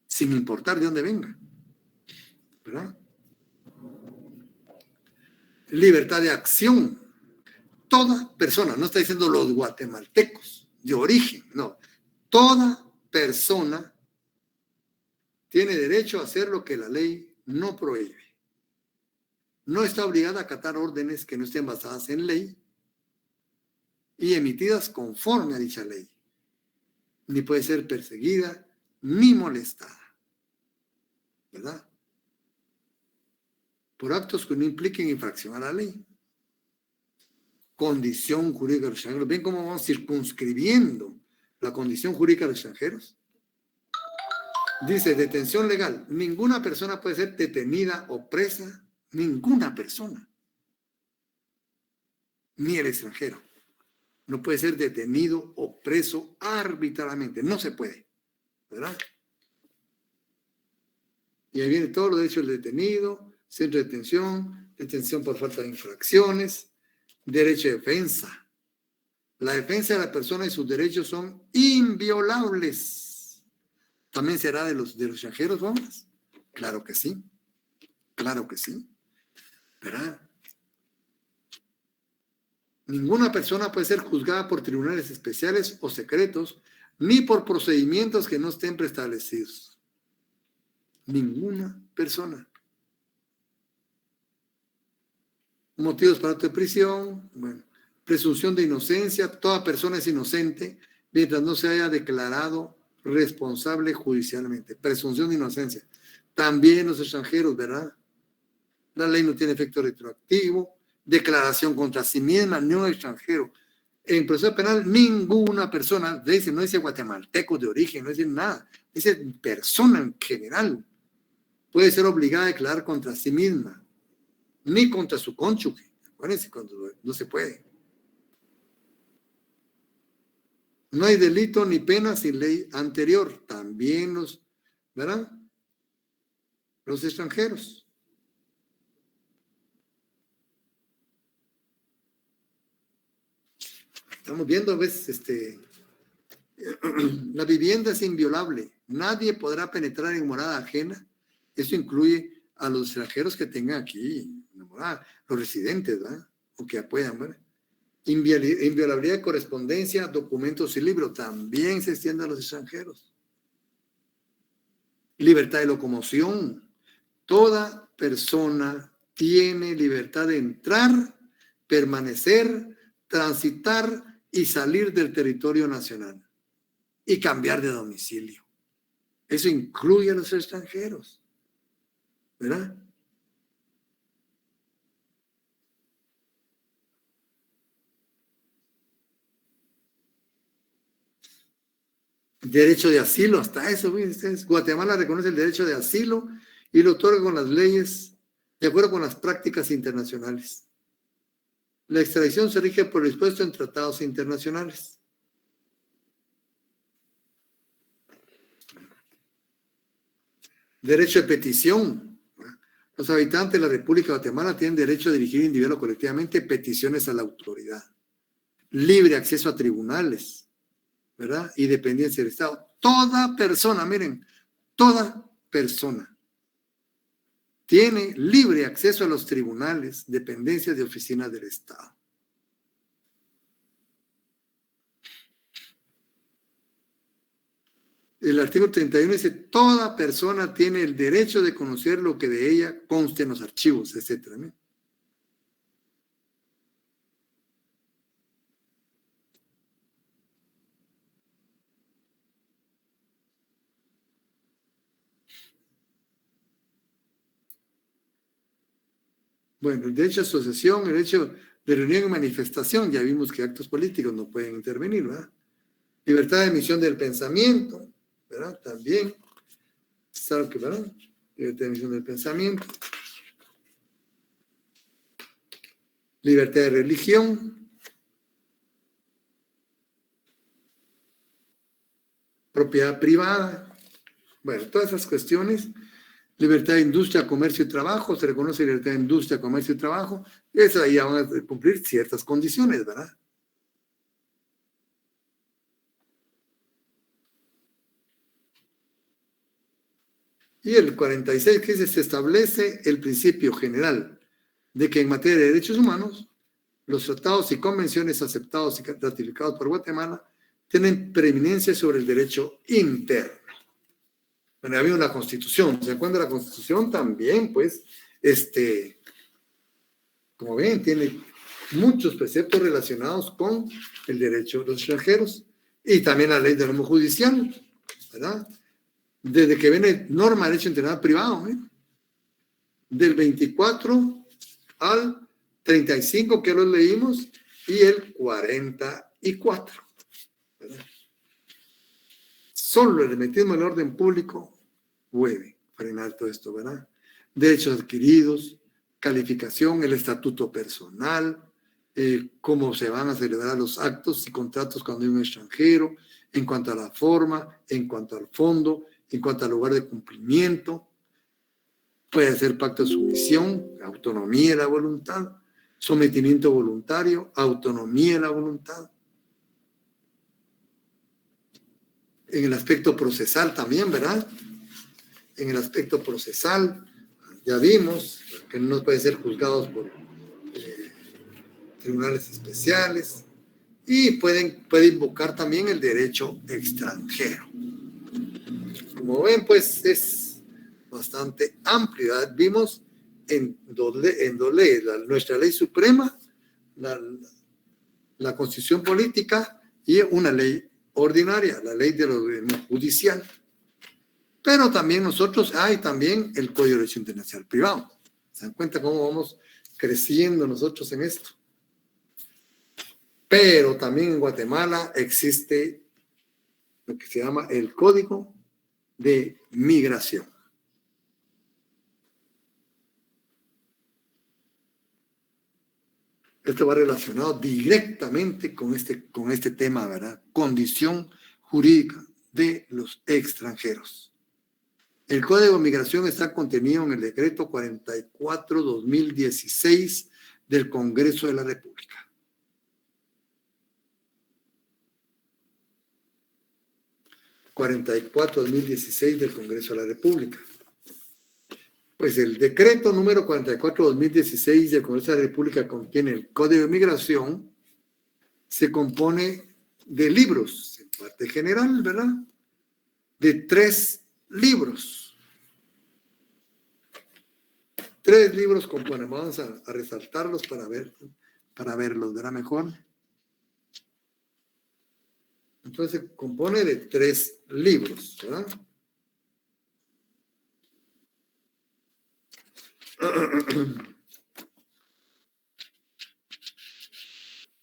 sin importar de dónde venga. ¿Verdad? Libertad de acción. Toda persona, no está diciendo los guatemaltecos de origen, no. Toda persona tiene derecho a hacer lo que la ley no prohíbe. No está obligada a acatar órdenes que no estén basadas en ley y emitidas conforme a dicha ley. Ni puede ser perseguida ni molestada. ¿Verdad? Por actos que no impliquen infracción a la ley. Condición jurídica de los extranjeros. ¿Ven cómo vamos circunscribiendo la condición jurídica de los extranjeros? Dice, detención legal. Ninguna persona puede ser detenida o presa. Ninguna persona. Ni el extranjero. No puede ser detenido o preso arbitrariamente. No se puede. ¿Verdad? Y ahí viene todos los derechos del detenido, centro de detención, detención por falta de infracciones, derecho de defensa. La defensa de la persona y sus derechos son inviolables. ¿También será de los extranjeros, vamos? Claro que sí. Claro que sí. ¿Verdad? Ninguna persona puede ser juzgada por tribunales especiales o secretos, ni por procedimientos que no estén preestablecidos. Ninguna persona. Motivos para acto de prisión, bueno, presunción de inocencia, toda persona es inocente mientras no se haya declarado responsable judicialmente. Presunción de inocencia. También los extranjeros, ¿verdad? La ley no tiene efecto retroactivo. Declaración contra sí misma, no extranjero. En proceso penal, ninguna persona, no dice guatemalteco de origen, no dice nada, dice persona en general, puede ser obligada a declarar contra sí misma, ni contra su cónyuge. Acuérdense, cuando no se puede. No hay delito ni pena sin ley anterior. También los, ¿verdad? Los extranjeros. Estamos viendo a veces, la vivienda es inviolable. Nadie podrá penetrar en morada ajena. Eso incluye a los extranjeros que tengan aquí una morada, los residentes, ¿verdad? O que puedan, ¿verdad? Inviolabilidad de correspondencia, documentos y libros, también se extiende a los extranjeros. Libertad de locomoción. Toda persona tiene libertad de entrar, permanecer, transitar y salir del territorio nacional y cambiar de domicilio. Eso incluye a los extranjeros, ¿verdad? Derecho de asilo, hasta eso, ¿viste? Guatemala reconoce el derecho de asilo y lo otorga con las leyes de acuerdo con las prácticas internacionales. La extradición se rige por el dispuesto en tratados internacionales. Derecho de petición. Los habitantes de la República de Guatemala tienen derecho a dirigir individual o colectivamente peticiones a la autoridad. Libre acceso a tribunales, ¿verdad? Y dependencia del Estado. Toda persona, miren, toda persona tiene libre acceso a los tribunales, dependencias de oficinas del Estado. El artículo 31 dice, toda persona tiene el derecho de conocer lo que de ella conste en los archivos, etc. Bueno, el derecho a asociación, el derecho de reunión y manifestación, ya vimos que actos políticos no pueden intervenir, ¿verdad? Libertad de emisión del pensamiento, ¿verdad? También, ¿sabe qué, verdad? Libertad de emisión del pensamiento. Libertad de religión. Propiedad privada. Bueno, todas esas cuestiones. Libertad de industria, comercio y trabajo. Se reconoce libertad de industria, comercio y trabajo. Eso ahí van a cumplir ciertas condiciones, ¿verdad? Y el 46, que dice, se establece el principio general de que en materia de derechos humanos, los tratados y convenciones aceptados y ratificados por Guatemala tienen preeminencia sobre el derecho interno. Bueno, había una constitución. ¿Se acuerdan de la constitución? También, pues, como ven, tiene muchos preceptos relacionados con el derecho de los extranjeros y también la ley del ramo judicial, ¿verdad? Desde que viene norma de derecho internacional privado, ¿eh? Del 24 al 35 que lo leímos y el 44, ¿verdad? Solo el hermetismo del orden público puede frenar todo esto, ¿verdad? Derechos adquiridos, calificación, el estatuto personal, cómo se van a celebrar los actos y contratos cuando hay un extranjero, en cuanto a la forma, en cuanto al fondo, en cuanto al lugar de cumplimiento. Puede ser pacto de sumisión, autonomía de la voluntad, sometimiento voluntario, autonomía de la voluntad. En el aspecto procesal también, ¿verdad? En el aspecto procesal, ya vimos que no pueden ser juzgados por tribunales especiales y puede invocar también el derecho extranjero. Como ven, pues es bastante amplio. Vimos en dos leyes, nuestra ley suprema, la constitución política y una ley ordinaria, la ley de lo judicial. Pero también nosotros, hay también el Código de Derecho Internacional Privado. ¿Se dan cuenta cómo vamos creciendo nosotros en esto? Pero también en Guatemala existe lo que se llama el Código de Migración. Esto va relacionado directamente con este tema, ¿verdad? Condición jurídica de los extranjeros. El Código de Migración está contenido en el Decreto 44/2016 del Congreso de la República. (44/2016 del Congreso de la República. Pues el decreto número 44/2016 del Congreso de la República contiene el Código de Migración, se compone de libros, en parte general, ¿verdad? De 3 libros. 3 libros componen, vamos a resaltarlos para verlos, ¿verdad? Mejor. Entonces se compone de 3 libros, ¿verdad?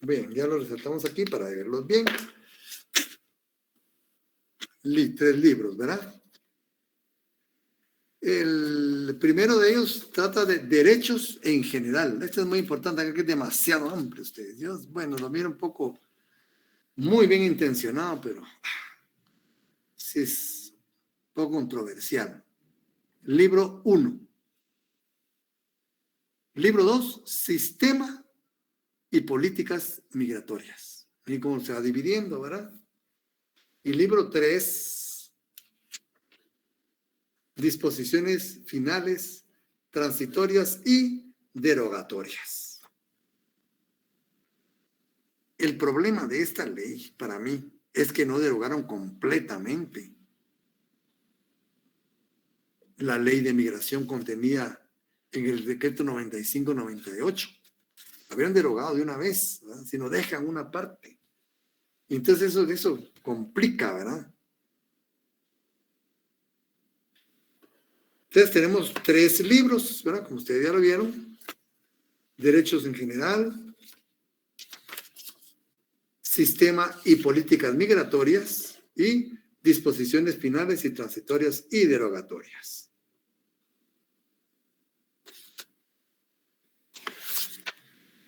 Bien, ya lo resaltamos aquí para verlos bien. 3 libros, ¿verdad? El primero de ellos trata de derechos en general. Este es muy importante, que es demasiado amplio ustedes. Dios, bueno, lo miro un poco muy bien intencionado, pero sí es un poco controversial. Libro 1. Libro 2, sistema y políticas migratorias. Y cómo se va dividiendo, ¿verdad? Y libro 3, disposiciones finales, transitorias y derogatorias. El problema de esta ley, para mí, es que no derogaron completamente la ley de migración contenida en el decreto 95/98. Habían derogado de una vez, ¿verdad? Si no dejan una parte. Entonces eso complica, ¿verdad? Entonces tenemos 3 libros, ¿verdad? Como ustedes ya lo vieron. derechos en general, sistema y políticas migratorias y disposiciones finales y transitorias y derogatorias.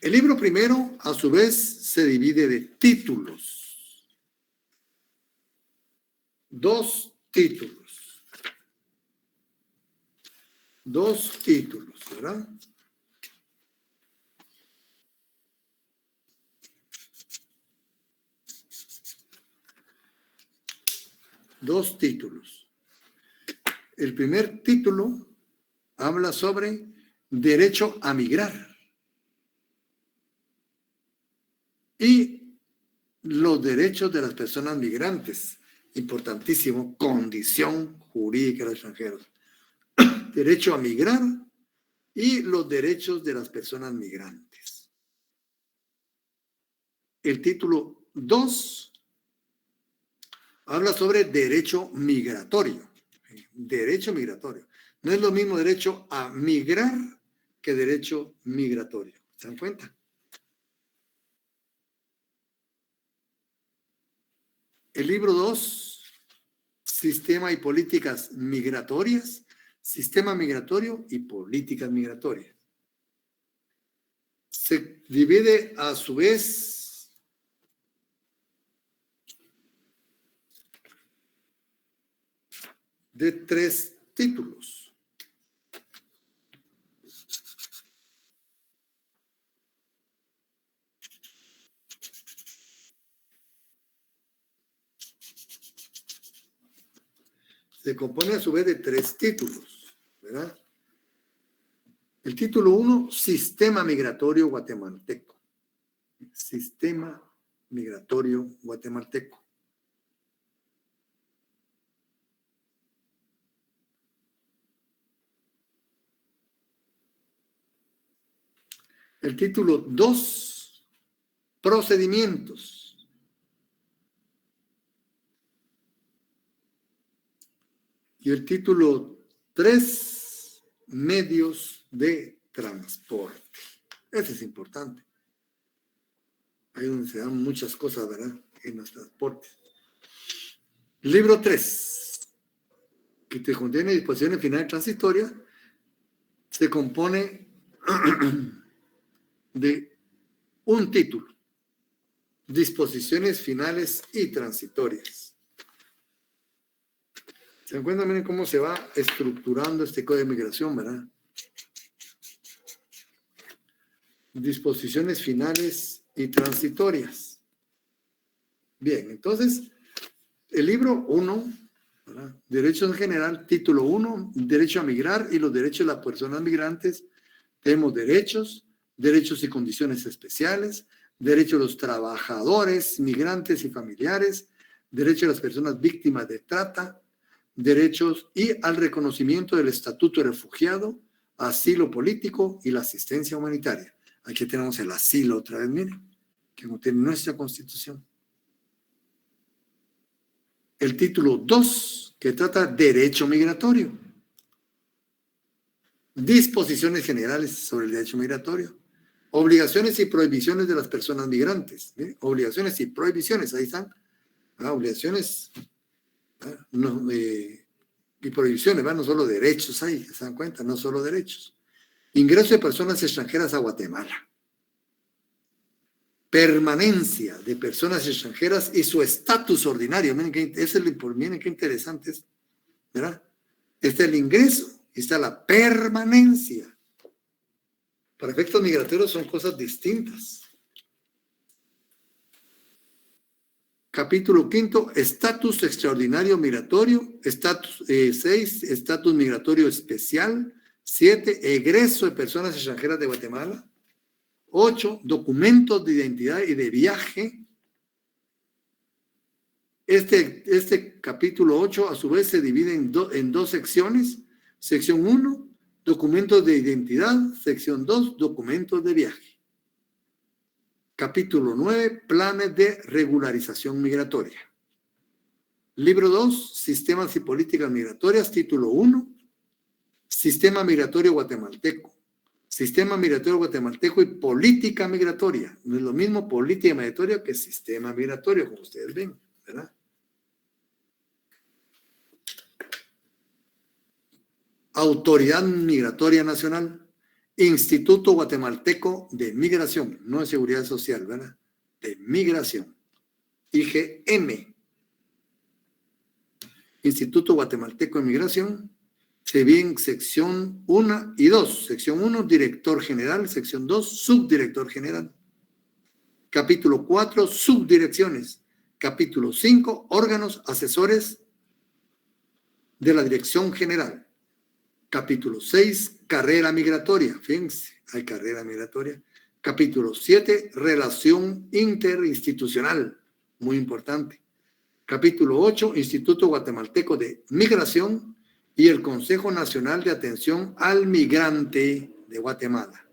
El libro primero, a su vez, se divide de títulos. 2 títulos. 2 títulos, ¿verdad? Dos títulos. El primer título habla sobre derecho a migrar y los derechos de las personas migrantes. Importantísimo, condición jurídica de los extranjeros. Derecho a migrar y los derechos de las personas migrantes. El título 2 habla sobre derecho migratorio. Derecho migratorio. No es lo mismo derecho a migrar que derecho migratorio. ¿Se dan cuenta? El libro 2, Sistema y Políticas Migratorias, Sistema Migratorio y Políticas Migratorias. Se divide a su vez de 3 títulos. Se compone a su vez de 3 títulos, ¿verdad? El título 1, Sistema Migratorio Guatemalteco. Sistema Migratorio Guatemalteco. El título 2, Procedimientos. Y el título 3, Medios de transporte. Ese es importante. Ahí donde se dan muchas cosas, ¿verdad? En los transportes. Libro 3, que te contiene disposiciones finales transitorias, se compone de un título, disposiciones finales y transitorias. ¿Se dan cuenta? Miren cómo se va estructurando este código de migración, ¿verdad? Disposiciones finales y transitorias. Bien, entonces, el libro 1, ¿verdad? Derechos en general, título 1, derecho a migrar y los derechos de las personas migrantes. Tenemos derechos y condiciones especiales, derechos de los trabajadores, migrantes y familiares, derechos de las personas víctimas de trata, derechos y al reconocimiento del estatuto de refugiado, asilo político y la asistencia humanitaria. Aquí tenemos el asilo otra vez, miren, que contiene nuestra Constitución. El título 2, que trata derecho migratorio. Disposiciones generales sobre el derecho migratorio. Obligaciones y prohibiciones de las personas migrantes. ¿Eh? Obligaciones y prohibiciones, ahí están. Obligaciones y prohibiciones, no solo derechos ahí, ¿se dan cuenta? No solo derechos. Ingreso de personas extranjeras a Guatemala. Permanencia de personas extranjeras y su estatus ordinario. Miren qué interesante es, ¿verdad? Está el ingreso y está la permanencia. Para efectos migratorios son cosas distintas. Capítulo 5, estatus extraordinario migratorio. 6, estatus migratorio especial. 7, egreso de personas extranjeras de Guatemala. 8, documentos de identidad y de viaje. Este capítulo 8 a su vez se divide en 2 secciones. Sección 1, documentos de identidad. Sección 2, documentos de viaje. Capítulo 9, planes de regularización migratoria. Libro 2, sistemas y políticas migratorias. Título 1, sistema migratorio guatemalteco. sistema migratorio guatemalteco y política migratoria. No es lo mismo política migratoria que sistema migratorio, como ustedes ven, ¿verdad? Autoridad Migratoria Nacional, Instituto Guatemalteco de Migración, no de Seguridad Social, ¿verdad? De Migración, IGM, Instituto Guatemalteco de Migración, se ve en sección 1 y 2. Sección 1, director general. Sección 2, subdirector general. Capítulo 4, subdirecciones. Capítulo 5, órganos asesores de la dirección general. Capítulo 6, carrera migratoria. Fíjense, hay carrera migratoria. Capítulo 7, relación interinstitucional. Muy importante. Capítulo 8, Instituto Guatemalteco de Migración y el Consejo Nacional de Atención al Migrante de Guatemala.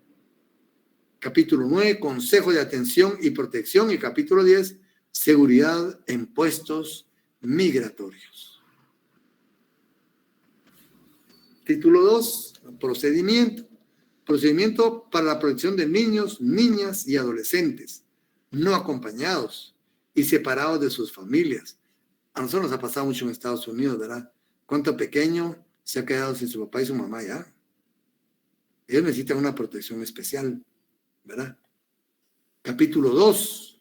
Capítulo 9, Consejo de Atención y Protección. Y capítulo 10, Seguridad en Puestos Migratorios. Título 2, procedimiento. Procedimiento para la protección de niños, niñas y adolescentes no acompañados y separados de sus familias. A nosotros nos ha pasado mucho en Estados Unidos, ¿verdad? ¿Cuánto pequeño se ha quedado sin su papá y su mamá ya? Ellos necesitan una protección especial, ¿verdad? Capítulo 2,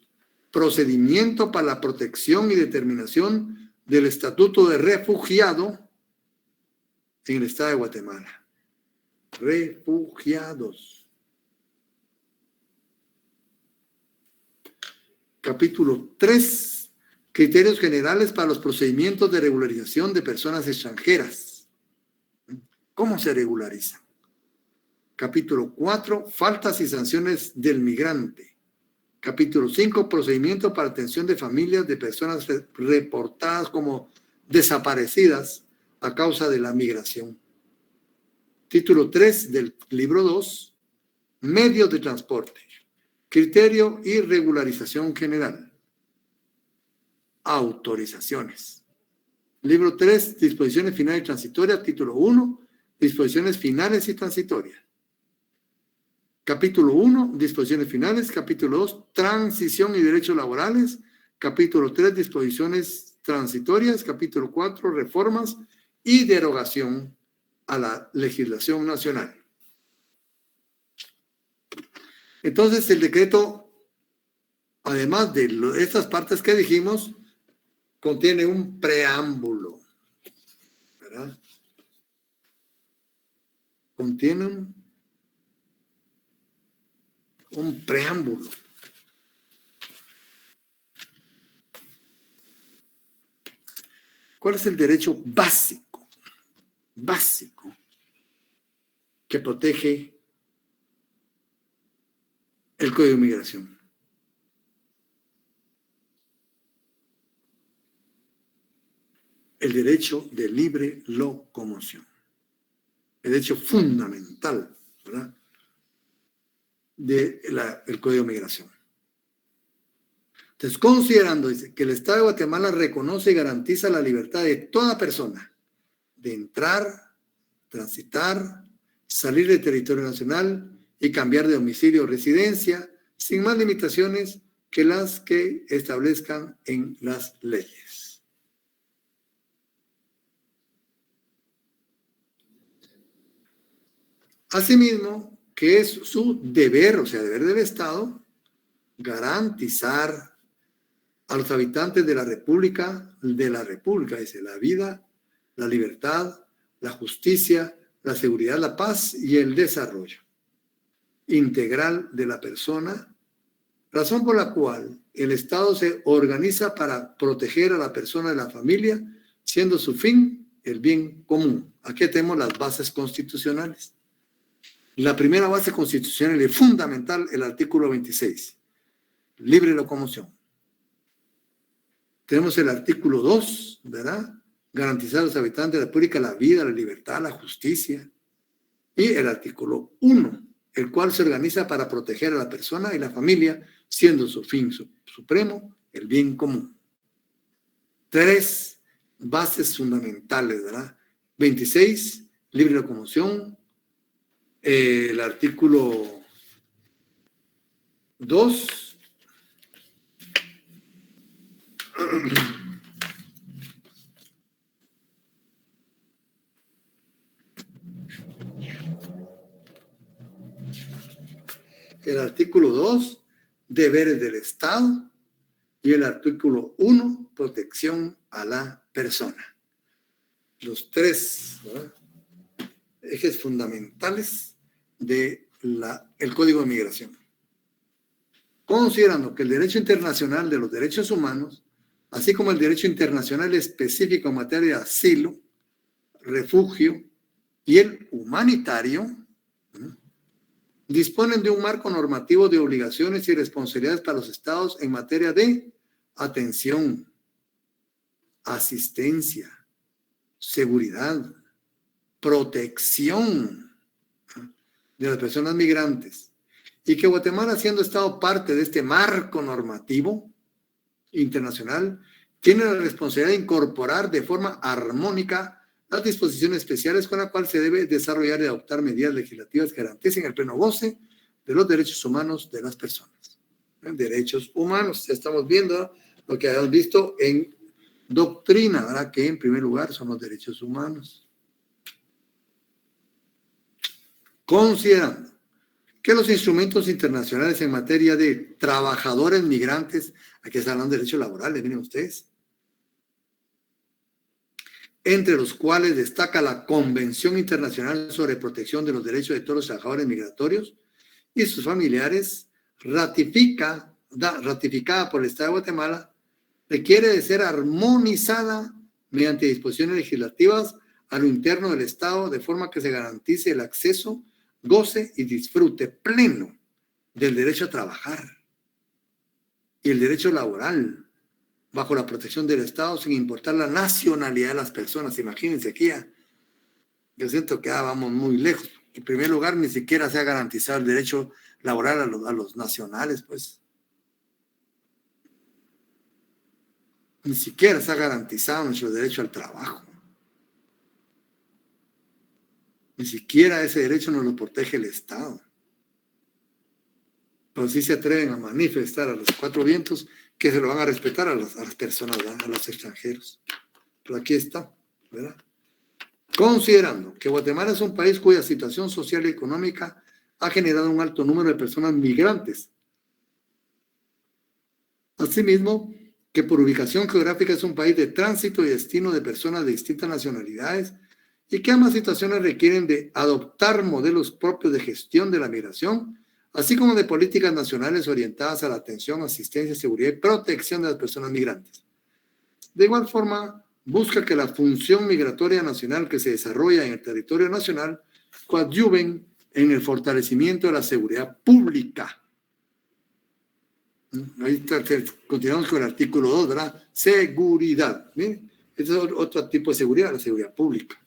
procedimiento para la protección y determinación del estatuto de refugiado en el estado de Guatemala. Refugiados. Capítulo 3, criterios generales para los procedimientos de regularización de personas extranjeras. ¿Cómo se regulariza? Capítulo 4, faltas y sanciones del migrante. Capítulo 5, procedimiento para atención de familias de personas reportadas como desaparecidas a causa de la migración. Título 3 del libro 2, medios de transporte, criterio y regularización general. Autorizaciones. Libro 3, disposiciones finales y transitorias. Título 1, disposiciones finales y transitorias. Capítulo 1, disposiciones finales. Capítulo 2, transición y derechos laborales. Capítulo 3, disposiciones transitorias. Capítulo 4, reformas y derogación a la legislación nacional. Entonces, el decreto, además de estas partes que dijimos, contiene un preámbulo, ¿verdad? Contiene un preámbulo. ¿Cuál es el derecho básico que protege el Código de Migración? El derecho de libre locomoción. El derecho fundamental, ¿verdad?, del Código de Migración. Entonces, considerando, dice, que el Estado de Guatemala reconoce y garantiza la libertad de toda persona de entrar, transitar, salir del territorio nacional y cambiar de domicilio o residencia, sin más limitaciones que las que establezcan en las leyes. Asimismo, que es su deber, o sea, deber del Estado, garantizar a los habitantes de la República, dice, la vida, la libertad, la justicia, la seguridad, la paz y el desarrollo integral de la persona, razón por la cual el Estado se organiza para proteger a la persona y la familia, siendo su fin el bien común. Aquí tenemos las bases constitucionales. La primera base constitucional y fundamental, el artículo 26, libre locomoción. Tenemos el artículo 2, ¿verdad? Garantizar a los habitantes de la República la vida, la libertad, la justicia. Y el artículo 1, el cual se organiza para proteger a la persona y la familia, siendo su fin supremo el bien común. 3 bases fundamentales, ¿verdad? 26, libre locomoción. El artículo 2 el artículo 2, deberes del Estado, y el artículo 1, protección a la persona. Los tres, ¿verdad?, ejes fundamentales del Código de Migración. Considerando que el derecho internacional de los derechos humanos, así como el derecho internacional específico en materia de asilo, refugio y el humanitario, disponen de un marco normativo de obligaciones y responsabilidades para los estados en materia de atención, asistencia, seguridad, protección de las personas migrantes, y que Guatemala, siendo estado parte de este marco normativo internacional, tiene la responsabilidad de incorporar de forma armónica las disposiciones especiales con las cuales se debe desarrollar y adoptar medidas legislativas que garanticen el pleno goce de los derechos humanos de las personas. Derechos humanos, ya estamos viendo lo que habíamos visto en doctrina, ¿verdad?, que en primer lugar son los derechos humanos. Considerando que los instrumentos internacionales en materia de trabajadores migrantes, aquí están hablando de derechos laborales, miren ustedes, entre los cuales destaca la Convención Internacional sobre Protección de los Derechos de todos los trabajadores migratorios y sus familiares, ratificada por el Estado de Guatemala, requiere de ser armonizada mediante disposiciones legislativas a lo interno del Estado, de forma que se garantice el acceso, goce y disfrute pleno del derecho a trabajar y el derecho laboral bajo la protección del Estado, sin importar la nacionalidad de las personas. Imagínense aquí, yo siento que vamos muy lejos. En primer lugar, ni siquiera se ha garantizado el derecho laboral a los nacionales, pues. Ni siquiera se ha garantizado nuestro derecho al trabajo. Ni siquiera ese derecho nos lo protege el Estado. Pero sí se atreven a manifestar a los cuatro vientos que se lo van a respetar a las personas, ¿verdad?, a los extranjeros. Pero aquí está, ¿verdad? Considerando que Guatemala es un país cuya situación social y económica ha generado un alto número de personas migrantes. Asimismo, que por ubicación geográfica es un país de tránsito y destino de personas de distintas nacionalidades y que ambas situaciones requieren de adoptar modelos propios de gestión de la migración, así como de políticas nacionales orientadas a la atención, asistencia, seguridad y protección de las personas migrantes. De igual forma, busca que la función migratoria nacional que se desarrolla en el territorio nacional coadyuven en el fortalecimiento de la seguridad pública. Ahí está, continuamos con el artículo 2, ¿verdad? Seguridad. ¿Bien? Este es otro tipo de seguridad, la seguridad pública.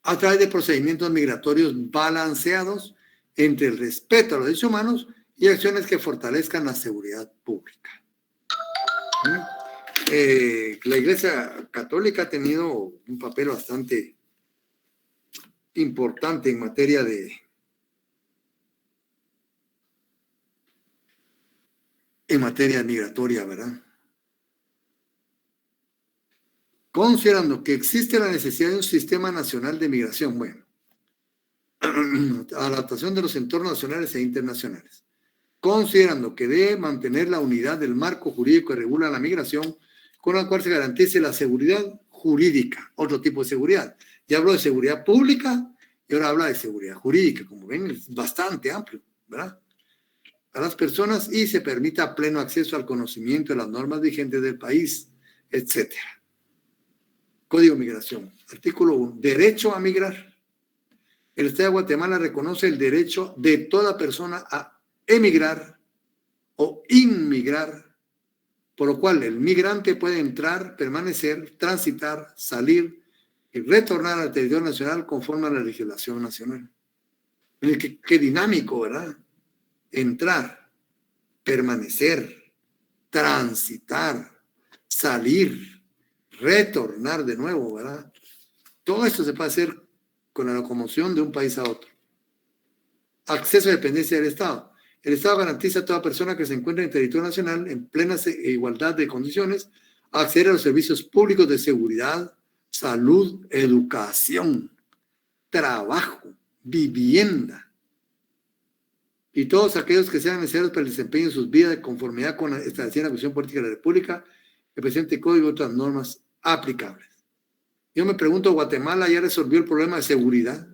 A través de procedimientos migratorios balanceados entre el respeto a los derechos humanos y acciones que fortalezcan la seguridad pública. La Iglesia Católica ha tenido un papel bastante importante en materia migratoria, ¿verdad? Considerando que existe la necesidad de un sistema nacional de migración, bueno, adaptación de los entornos nacionales e internacionales, considerando que debe mantener la unidad del marco jurídico que regula la migración, con la cual se garantice la seguridad jurídica, otro tipo de seguridad. Ya habló de seguridad pública y ahora habla de seguridad jurídica. Como ven, es bastante amplio, ¿verdad?, a las personas, y se permita pleno acceso al conocimiento de las normas vigentes del país, etc. Código de Migración, artículo 1, derecho a migrar. El Estado de Guatemala reconoce el derecho de toda persona a emigrar o inmigrar, por lo cual el migrante puede entrar, permanecer, transitar, salir y retornar al territorio nacional conforme a la legislación nacional. Qué dinámico, ¿verdad? Entrar, permanecer, transitar, salir, retornar de nuevo, ¿verdad? Todo esto se puede hacer con la locomoción de un país a otro. Acceso a dependencia del Estado. El Estado garantiza a toda persona que se encuentre en territorio nacional en plena igualdad de condiciones acceder a los servicios públicos de seguridad, salud, educación, trabajo, vivienda y todos aquellos que sean necesarios para el desempeño de sus vidas de conformidad con la establecida en la Constitución Política de la República, el presente código y otras normas aplicables. Yo me pregunto, ¿Guatemala ya resolvió el problema de seguridad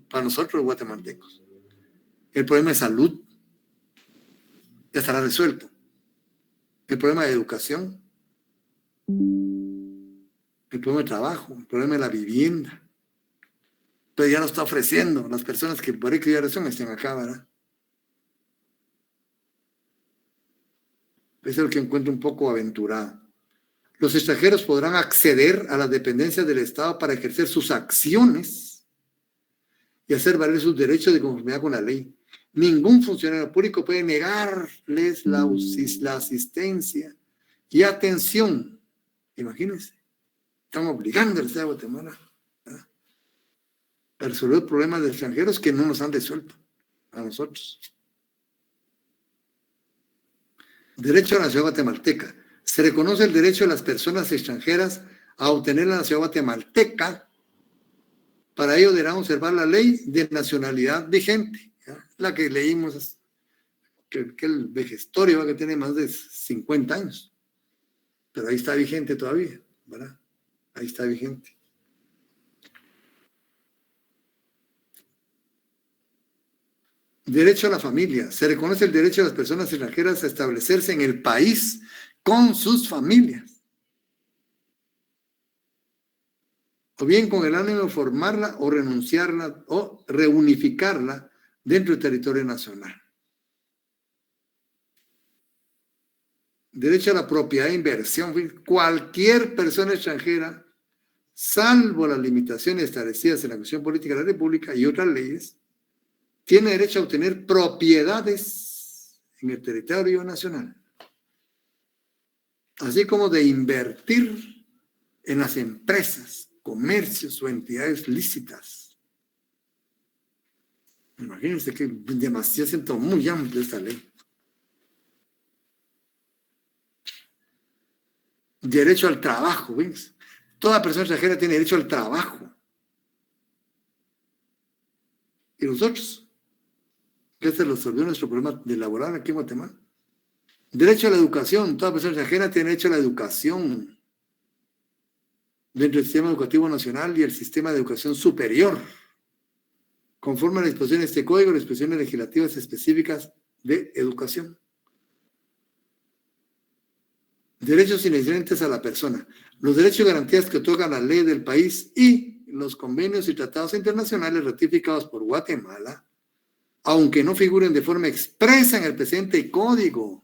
para nosotros los guatemaltecos? El problema de salud ya estará resuelto. El problema de educación, el problema de trabajo, el problema de la vivienda. Pero ya lo está ofreciendo las personas que por X razón estén acá, ¿verdad? Eso es lo que encuentro un poco aventurado. Los extranjeros podrán acceder a las dependencias del Estado para ejercer sus acciones y hacer valer sus derechos de conformidad con la ley. Ningún funcionario público puede negarles la asistencia y atención. Imagínense, están obligando al Estado de Guatemala a resolver problemas de extranjeros que no nos han resuelto a nosotros. Derecho a la nacionalidad guatemalteca. Se reconoce el derecho de las personas extranjeras a obtener la nacionalidad guatemalteca. Para ello deberán observar la ley de nacionalidad vigente, ¿ya? La que leímos, que el vejestorio que tiene más de 50 años. Pero ahí está vigente todavía, ¿verdad? Ahí está vigente. Derecho a la familia. Se reconoce el derecho de las personas extranjeras a establecerse en el país con sus familias, o bien con el ánimo de formarla o renunciarla o reunificarla dentro del territorio nacional. Derecho a la propiedad e inversión. Cualquier persona extranjera, salvo las limitaciones establecidas en la Constitución Política de la República y otras leyes, tiene derecho a obtener propiedades en el territorio nacional, así como de invertir en las empresas, comercios o entidades lícitas. Imagínense que demasiado, siento muy amplia esta ley. Derecho al trabajo, ¿ves? Toda persona extranjera tiene derecho al trabajo. ¿Y nosotros? ¿Qué se resolvió nuestro problema de laboral aquí en Guatemala? Derecho a la educación. Toda persona extranjera tiene derecho a la educación dentro del sistema educativo nacional y el sistema de educación superior, conforme a las disposiciones de este código y las disposiciones legislativas específicas de educación. Derechos inherentes a la persona. Los derechos y garantías que otorgan la ley del país y los convenios y tratados internacionales ratificados por Guatemala, aunque no figuren de forma expresa en el presente código,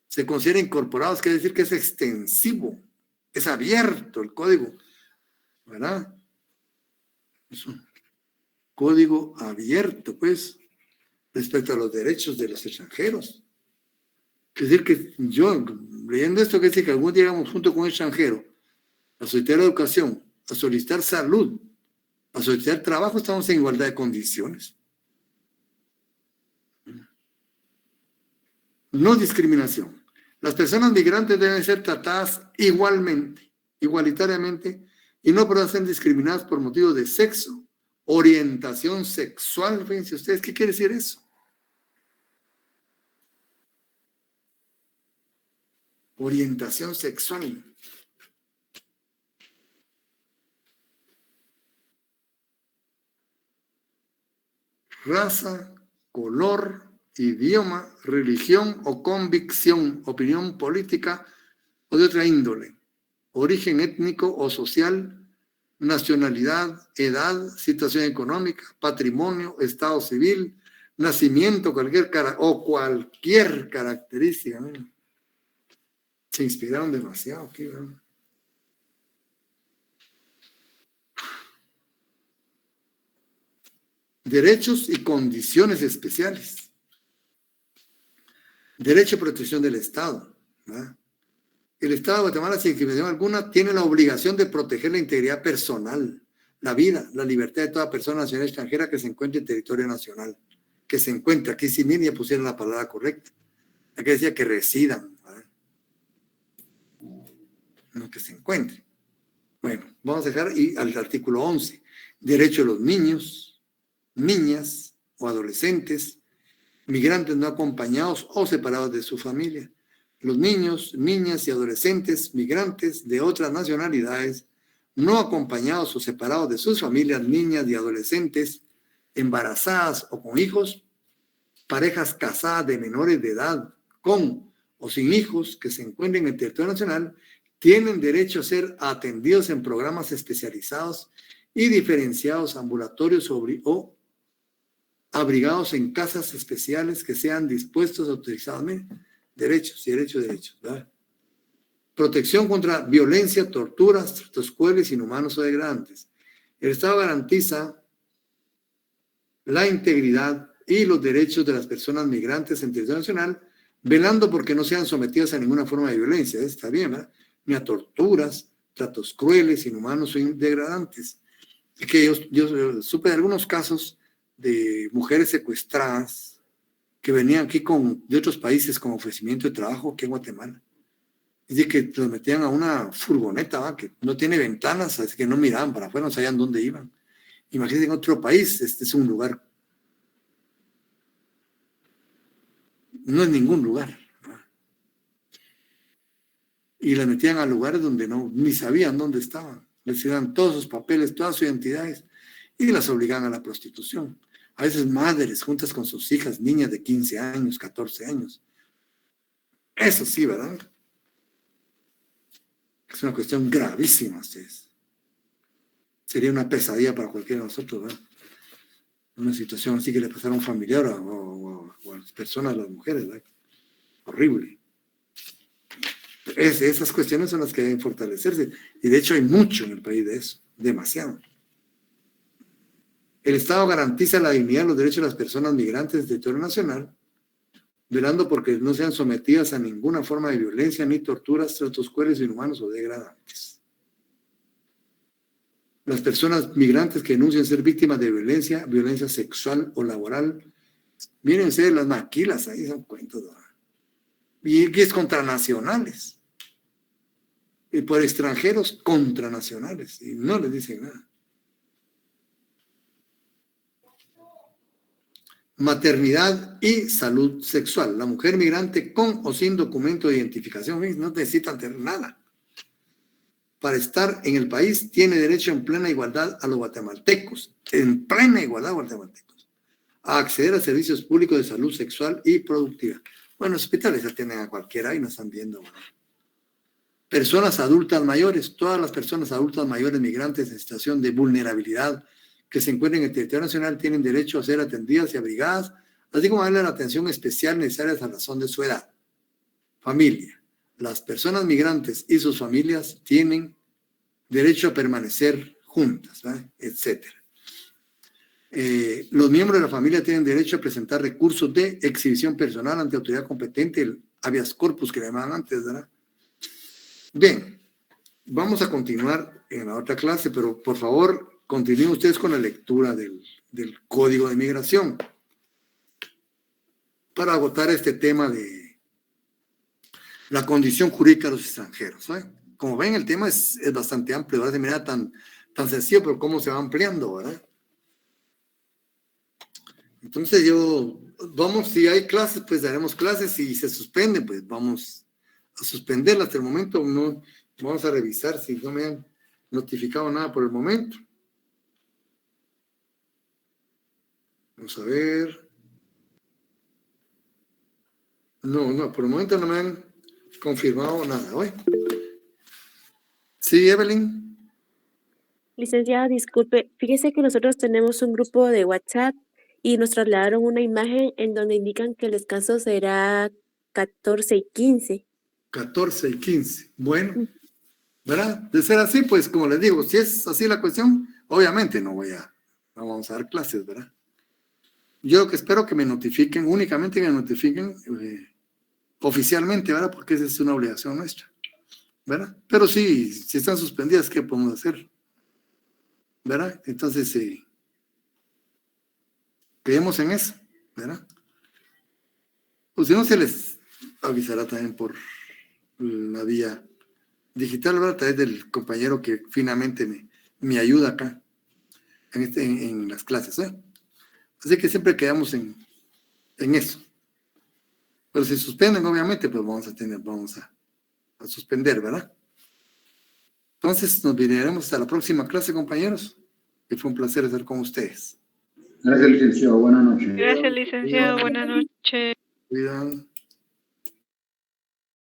se consideran incorporados, quiere decir que es extensivo, es abierto el código, ¿verdad? Es un código abierto, pues, respecto a los derechos de los extranjeros. Es decir, que yo, leyendo esto, que dice que algún día llegamos junto con un extranjero a solicitar educación, a solicitar salud, a solicitar trabajo, estamos en igualdad de condiciones. No discriminación. Las personas migrantes deben ser tratadas igualmente, igualitariamente, y no podrán ser discriminadas por motivos de sexo, orientación sexual. Fíjense ustedes, ¿qué quiere decir eso? Orientación sexual. Raza, color, idioma, religión o convicción, opinión política o de otra índole, origen étnico o social, nacionalidad, edad, situación económica, patrimonio, estado civil, nacimiento, cualquier característica. ¿No? Se inspiraron demasiado aquí, ¿verdad? Derechos y condiciones especiales. Derecho a protección del Estado, ¿verdad? El Estado de Guatemala, sin discriminación alguna, tiene la obligación de proteger la integridad personal, la vida, la libertad de toda persona nacional extranjera que se encuentre en territorio nacional. Que se encuentre, aquí sí, miren, ya pusieron la palabra correcta. Aquí decía que residan, ¿verdad? No que se encuentren. Bueno, vamos a dejar y al artículo 11. Derecho de los niños, niñas o adolescentes, migrantes no acompañados o separados de su familia. Los niños, niñas y adolescentes migrantes de otras nacionalidades, no acompañados o separados de sus familias, niñas y adolescentes, embarazadas o con hijos, parejas casadas de menores de edad, con o sin hijos que se encuentren en el territorio nacional, tienen derecho a ser atendidos en programas especializados y diferenciados ambulatorios o abrigados en casas especiales que sean dispuestos a utilizar derechos, ¿verdad? Protección contra violencia, torturas, tratos crueles, inhumanos o degradantes. El Estado garantiza la integridad y los derechos de las personas migrantes en territorio nacional, velando porque no sean sometidas a ninguna forma de violencia. Está bien, ¿verdad? Ni a torturas, tratos crueles, inhumanos o degradantes. Es que yo supe de algunos casos de mujeres secuestradas que venían aquí de otros países con ofrecimiento de trabajo aquí en Guatemala. Es decir, que los metían a una furgoneta, ¿va? Que no tiene ventanas, así que no miraban para afuera, no sabían dónde iban. Imagínense en otro país, este es un lugar. No es ningún lugar. ¿No? Y las metían a lugares donde ni sabían dónde estaban. Les daban todos sus papeles, todas sus identidades y las obligaban a la prostitución. A veces madres juntas con sus hijas, niñas de 15 años, 14 años. Eso sí, ¿verdad? Es una cuestión gravísima, ustedes. Sería una pesadilla para cualquiera de nosotros, ¿verdad? Una situación así que le pasara a un familiar o a las personas, a las mujeres, ¿verdad? Horrible. Esas cuestiones son las que deben fortalecerse. Y de hecho hay mucho en el país de eso, demasiado. El Estado garantiza la dignidad y los derechos de las personas migrantes del territorio nacional, velando porque no sean sometidas a ninguna forma de violencia, ni torturas, tratos crueles, inhumanos o degradantes. Las personas migrantes que denuncian ser víctimas de violencia sexual o laboral, vienen a ser las maquilas, ahí son cuentos, ¿no? Y es contra nacionales. Y por extranjeros contra nacionales. Y no les dicen nada. Maternidad y salud sexual. La mujer migrante con o sin documento de identificación no necesitan tener nada. Para estar en el país tiene derecho en plena igualdad a los guatemaltecos, en plena igualdad a los guatemaltecos, a acceder a servicios públicos de salud sexual y productiva. Bueno, los hospitales ya tienen a cualquiera y nos están viendo. Bueno. Personas adultas mayores, todas las personas adultas mayores migrantes en situación de vulnerabilidad que se encuentren en el territorio nacional tienen derecho a ser atendidas y abrigadas, así como a darle la atención especial necesaria a razón de su edad. Familia. Las personas migrantes y sus familias tienen derecho a permanecer juntas, ¿verdad? Etcétera. Los miembros de la familia tienen derecho a presentar recursos de exhibición personal ante autoridad competente, el habeas corpus que le llamaban antes, ¿verdad? Bien, vamos a continuar en la otra clase, pero por favor, continúen ustedes con la lectura del Código de Migración para agotar este tema de la condición jurídica de los extranjeros, ¿verdad? Como ven, el tema es bastante amplio, ¿verdad? De manera tan sencillo, pero cómo se va ampliando, ¿verdad? Entonces si hay clases, pues daremos clases, si se suspende, pues vamos a suspenderla hasta el momento, no, vamos a revisar si no me han notificado nada por el momento. Vamos a ver. No, por el momento no me han confirmado nada, ¿oye? Sí, Evelyn. Licenciada, disculpe, fíjese que nosotros tenemos un grupo de WhatsApp y nos trasladaron una imagen en donde indican que el descanso será 14 y 15. 14 y 15. Bueno, ¿verdad? De ser así, pues como les digo, si es así la cuestión, obviamente no vamos a dar clases, ¿verdad? Yo lo que espero que me notifiquen, únicamente que me notifiquen oficialmente, ¿verdad? Porque esa es una obligación nuestra, ¿verdad? Pero sí, si están suspendidas, ¿qué podemos hacer? ¿verdad? Entonces, creemos en eso, ¿verdad? Pues si no, se les avisará también por la vía digital, ¿verdad? A través del compañero que finalmente me ayuda acá en las clases, ¿eh? Así que siempre quedamos en eso. Pero si suspenden, obviamente, pues vamos a suspender, ¿verdad? Entonces nos veremos hasta la próxima clase, compañeros. Y fue un placer estar con ustedes. Gracias, licenciado. Buenas noches. Gracias, licenciado. Buenas noches. Cuidan.